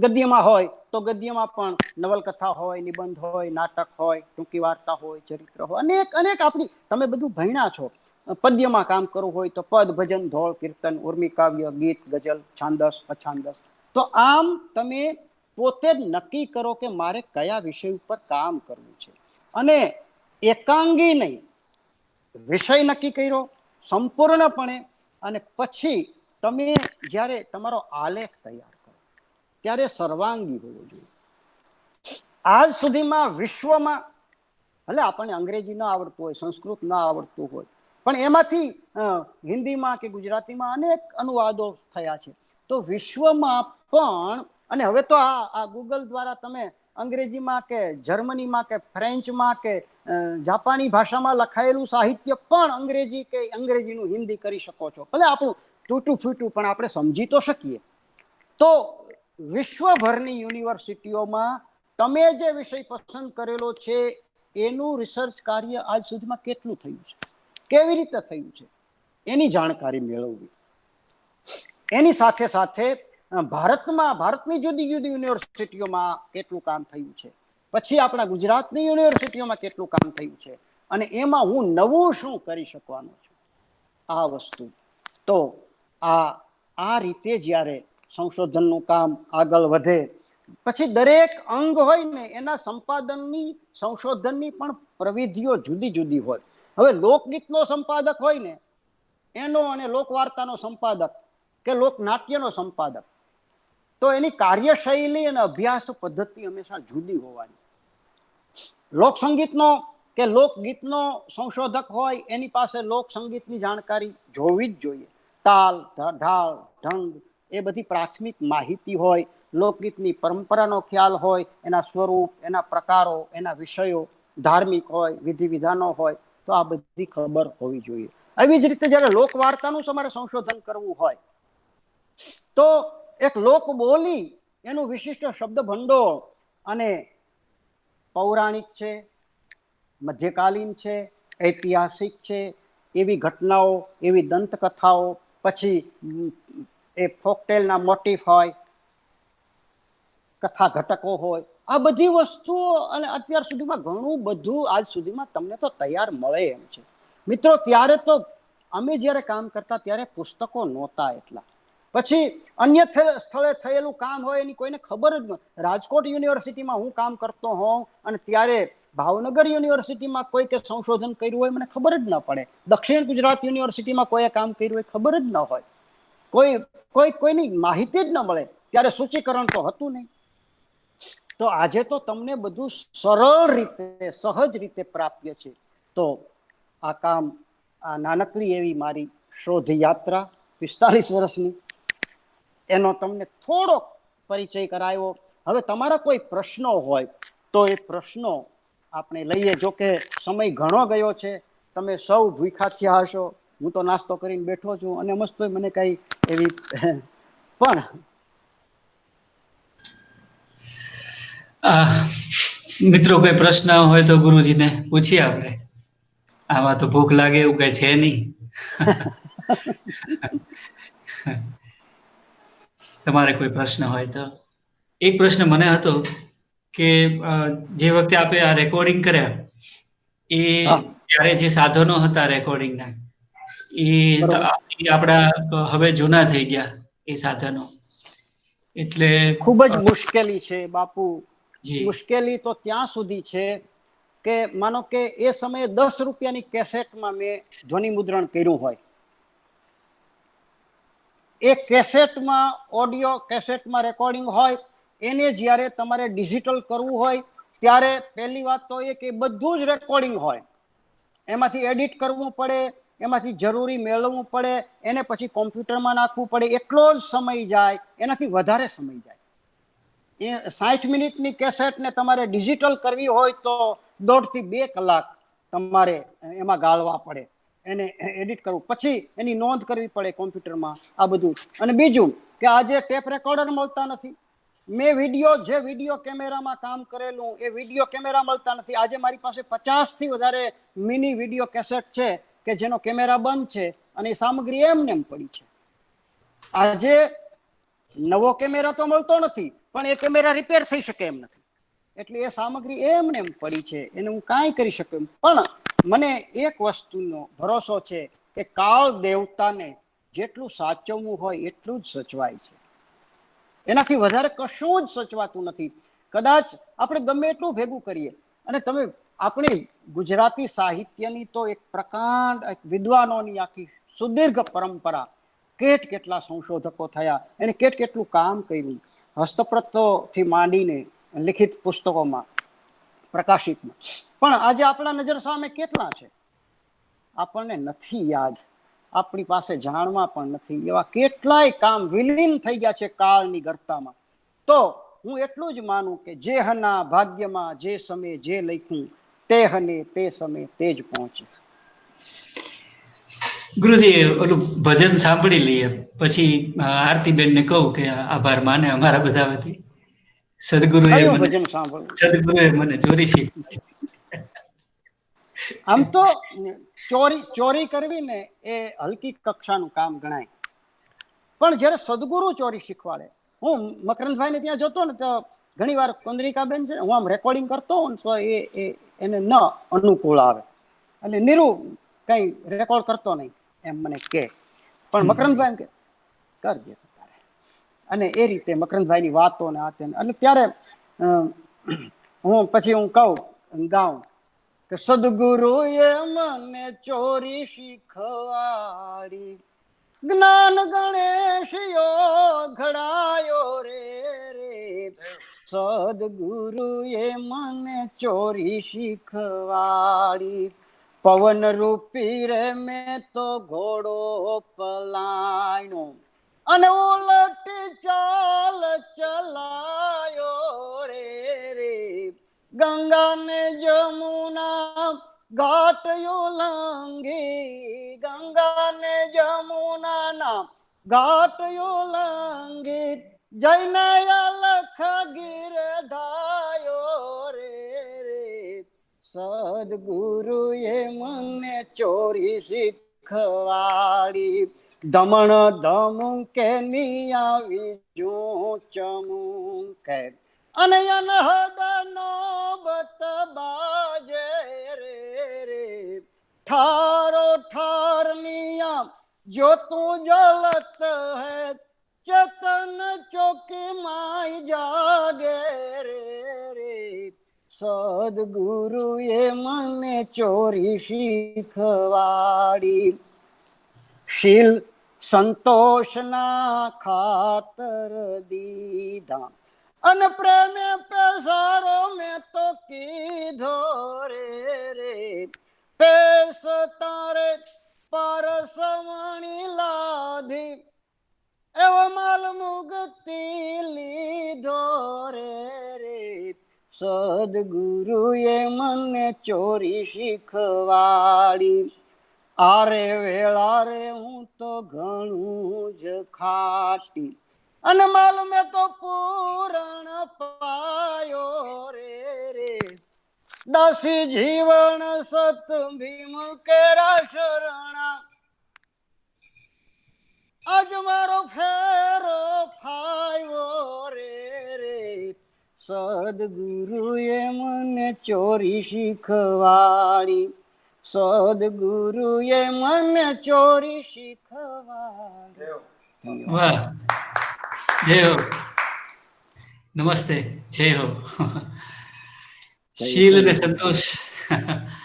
ગદ્યમાં હોય તો ગદ્યમાં પણ નવલકથા હોય, નિબંધ હોય, નાટક હોય, ટૂંકી વાર્તા હોય, ચરિત્ર હોય, અનેક આપણી, તમે બધું ભણ્યા છો. પદ્યમાં કામ કરવું હોય તો પદ, ભજન, ધોળ, કીર્તન, ઉર્મી કાવ્ય, ગીત, ગઝલ, છાંદસ, અછાંદસ. તો આમ તમે પોતે જ નક્કી કરો કે મારે કયા વિષય ઉપર કામ કરવું છે, અને એકાંગી નહીં, વિષય નક્કી કર્યો, સંપૂર્ણપણે. અને પછી તમે જ્યારે તમારો આલેખ તૈયાર કરો ત્યારે સર્વાંગી હોવો જોઈએ. આજ સુધીમાં વિશ્વમાં ભલે આપણને અંગ્રેજી ન આવડતું હોય, સંસ્કૃત ન આવડતું હોય, પણ એમાંથી હિન્દીમાં કે ગુજરાતીમાં અનેક અનુવાદો થયા છે. તો વિશ્વમાં પણ, અને હવે તો આ ગૂગલ દ્વારા તમે અંગ્રેજીમાં કે જર્મનીમાં કે ફ્રેન્ચમાં કે જાપાની ભાષામાં લખાયેલું સાહિત્ય પણ અંગ્રેજી કે અંગ્રેજીનું હિન્દી કરી શકો છો. ભલે આપણું તૂટું ફૂટું પણ આપણે સમજી તો શકીએ. તો વિશ્વભરની યુનિવર્સિટીઓમાં તમે જે વિષય પસંદ કરેલો છે એનું રિસર્ચ કાર્ય આજ સુધીમાં કેટલું થયું છે, કેવી રીતે થયું છે, એની જાણકારી મેળવવી. એની સાથે સાથે ભારતની જુદી જુદી યુનિવર્સિટીઓમાં કેટલું કામ થયું છે, પછી આપણા ગુજરાતની યુનિવર્સિટીઓમાં કેટલું કામ થયું છે, અને એમાં હું નવું શું કરી શકવાનો છું, આ વસ્તુ. તો આ રીતે જ્યારે સંશોધનનું કામ આગળ વધે, પછી દરેક અંગ હોય ને એના સંપાદનની, સંશોધનની પણ પ્રવિધિઓ જુદી જુદી હોય. હવે લોકગીતનો સંપાદક હોય ને એનો, અને લોકવાર્તાનો સંપાદક કે લોકનાટ્યનો સંપાદક, તો એની કાર્યશૈલી અને અભ્યાસ પદ્ધતિ હંમેશા જુદી હોવાની. લોકસંગીતનો કે લોકગીતનો સંશોધક હોય એની પાસે લોકસંગીતની જાણકારી જોવી જ જોઈએ. તાલ, ઢાળ, ઢંગ એ બધી પ્રાથમિક માહિતી હોય. લોકગીતની પરંપરાનો ખ્યાલ હોય, એના સ્વરૂપ, એના પ્રકારો, એના વિષયો, ધાર્મિક હોય, વિધિ વિધાનો હોય, તો આ બધી ખબર હોવી જોઈએ. આવી જ રીતે જ્યારે લોકવાર્તાનું તમારે સંશોધન કરવું હોય તો એક લોકબોલી, એનું વિશિષ્ટ શબ્દ ભંડોળ, અને પૌરાણિક છે, મધ્યકાલીન છે, ઐતિહાસિક છે, એવી ઘટનાઓ, એવી દંતકથાઓ, પછી એ ફોકટેલના મોટિફ હોય, કથા ઘટકો હોય, આ બધી વસ્તુઓ. અને અત્યાર સુધીમાં ઘણું બધું આજ સુધીમાં તમને તો તૈયાર મળે એમ છે. મિત્રો, ત્યારે તો અમે જ્યારે કામ કરતા ત્યારે પુસ્તકો નહોતા એટલા. પછી અન્ય સ્થળે થયેલું કામ હોય એની કોઈને ખબર જ ન. રાજકોટ યુનિવર્સિટીમાં હું કામ કરતો હોઉં અને ત્યારે ભાવનગર યુનિવર્સિટીમાં કોઈ કે સંશોધન કર્યું હોય મને ખબર જ ન પડે. દક્ષિણ ગુજરાત યુનિવર્સિટીમાં કોઈએ કામ કર્યું હોય ખબર જ ન હોય. કોઈની માહિતી જ ન મળે. ત્યારે સૂચિકરણ તો હતું નહીં. તો આજે તો તમને બધું સરળ રીતે, સહજ રીતે પ્રાપ્ય છે. તો આ કામ, આ નાનકડી એવી મારી શોધ યાત્રા 45 વર્ષની, એનો તમને થોડો પરિચય કરાયો. હવે તમારા કોઈ પ્રશ્નો હોય તો એ પ્રશ્નો આપણે લઈએ. જો કે સમય ઘણો ગયો છે, તમે સૌ ભૂખ્યા થયા હશો. હું તો નાસ્તો કરીને બેઠો છું અને મસ્ત મને કઈ એવી પણ મિત્રો કોઈ પ્રશ્ન હોય તો ગુરુજીને પૂછીએ આપણે. આમાં તો ભૂખ લાગે એવું કઈ છે નહીં. તમારે કોઈ પ્રશ્ન હોય તો. એક પ્રશ્ન મને હતો કે જે વખતે આપણે આ રેકોર્ડિંગ કર્યા એ ત્યારે જે સાધનો હતા રેકોર્ડિંગના એ આપણા હવે જૂના થઈ ગયા એ સાધનો. એટલે ખૂબ જ મુશ્કેલી છે બાપુ. જી મુશ્કેલી તો ત્યાં સુધી છે કે માનો કે એ સમયે 10 રૂપિયાની કેસેટમાં મેં ધ્વનિ મુદ્રણ કર્યું હોય. એ કેસેટમાં, ઓડિયો કેસેટમાં રેકોર્ડિંગ હોય, એને જ્યારે તમારે ડિજિટલ કરવું હોય ત્યારે પહેલી વાત તો એ કે બધું જ રેકોર્ડિંગ હોય. એમાંથી એડિટ કરવું પડે, એમાંથી જરૂરી મેળવવું પડે, એને પછી કોમ્પ્યુટરમાં નાખવું પડે. એટલો જ સમય જાય, એનાથી વધારે સમય જાય. એ 60 મિનિટની કેસેટને તમારે ડિજિટલ કરવી હોય તો 1.5 થી 2 કલાક તમારે એમાં ગાળવા પડે, એને એડિટ કરવું, પછી એની નોંધ કરવી પડે કોમ્પ્યુટરમાં. આ બધું. અને બીજું કે આજે ટેપ રેકોર્ડર મળતા નથી. મેં જે વિડીયો કેમેરામાં કામ કરેલું એ વિડીયો કેમેરા મળતા નથી. આજે મારી પાસે 50 થી વધારે મિની વિડીયો કેસેટ છે કે જેનો કેમેરા બંધ છે અને એ સામગ્રી એમને એમ પડી છે. આજે નવો કેમેરા તો મળતો નથી, પણ એ કેમેરા રિપેર થઈ શકે એમ નથી. એટલે એ સામગ્રી એમને એમ પડી છે, એને હું કાંઈ કરી શકું. પણ મને એક વસ્તુનો ભરોસો છે કે કાળ દેવતાને જેટલું સાચવવું હોય એટલું જ સચવાય છે. એનાથી વધારે કશું જ સચવાતું નથી. કદાચ આપણે ગમે એટલું ભેગું કરીએ. અને તમે આપણી ગુજરાતી સાહિત્યની તો એક પ્રકાંડ, એક વિદ્વાનોની આખી સુદીર્ઘ પરંપરા, કેટલા સંશોધકો થયા, એને કેટલું કામ કર્યું, હસ્તપ્રતોથી માંડીને લિખિત પુસ્તકોમાં, પ્રકાશિતમાં. પણ આજે આપણા નજર સામે કેટલા છે આપણને નથી યાદ, આપણી પાસે જાણવા પણ નથી. એવા કેટલાય કામ વિલીન થઈ ગયા છે કાળની ગર્તામાં. તો હું એટલું જ માનું કે જે હના ભાગ્યમાં જે સમયે જે લખ્યું, તે હને તે સમયે તે જ પહોંચે. ગુરુજી, ઓલું ભજન સાંભળી લઈએ, પછી આરતીબેનને કહું કે આભાર માને અમારા બધા વતી. કયું ભજન સાંભળવું? સદગુરુએ મને ચોરી શીખવી. આમ તો ચોરી કરવી ને એ હલકી કક્ષાનું કામ ગણાય, પણ જ્યારે સદગુરુ ચોરી શીખવાડે. હું મકરંદભાઈને ત્યાં જતો ને તો ઘણી વાર કુંદરિકાબેન છે, હું આમ રેકોર્ડિંગ કરતો હોઉં ને તો એને ન અનુકૂળ આવે, અને નીરુ કઈ રેકોર્ડ કરતો નહીં એમ મને કે, પણ મકરંદભાઈ એમ કે કરજે તારે. અને એ રીતે મકરંદભાઈની વાતો ને આ તેને, અને ત્યારે હું કહું ગાઉં કે સદગુરુએ મને ચોરી શીખવાડી, જ્ઞાન ગણેશયો ઘડાયો રે. સદગુરુએ મને ચોરી શીખવાડી, પવન રૂપી રે મેં તો ઘોડો પલાયનો, અને ઉલટ ચાલ ચલાયો રે. ગંગા ને જમુના ઘાટ ઉલ્લંઘી, ગંગા ને જમુના ના ઘાટ ઉલ્લંઘી, જઈને અલખ ગિરધાયો રે. સદગુરુએ મને ચોરી શીખવાડી, દમણ ધમુકે નિયાવી જો ચમુકે, અને અનહદ નોબત બાજે રે. ઠારો ઠાર નિયા જો તું જલત હૈ, ચતન ચોકી માય જાગે રે. સદગુરુએ મને ચોરી શીખવાડી, શીલ સંતોષના ખાતર દીધા, અને પ્રેમે પેસારો મેં તો કીધો રે. પેસ તારે પરસવણી લાધી, એવો માલ મુગતી લીધો રે. સદગુરુએ મને ચોરી શીખવાડી, આરે વેળા રે હું તો ઘણું જ ખાટી, અને માલ મેં તો પૂરણ પાયો રે. દાસી જીવન સત ભીમ કેરા શરણા, આજ મારો ફેરો ફાયો રે. સદગુરુએ મને ચોરી શીખવાડી, સદગુરુએ મને ચોરી શીખવાડી. વાહ, જય હો, નમસ્તે, જય હો. શીલ અને સંતોષ.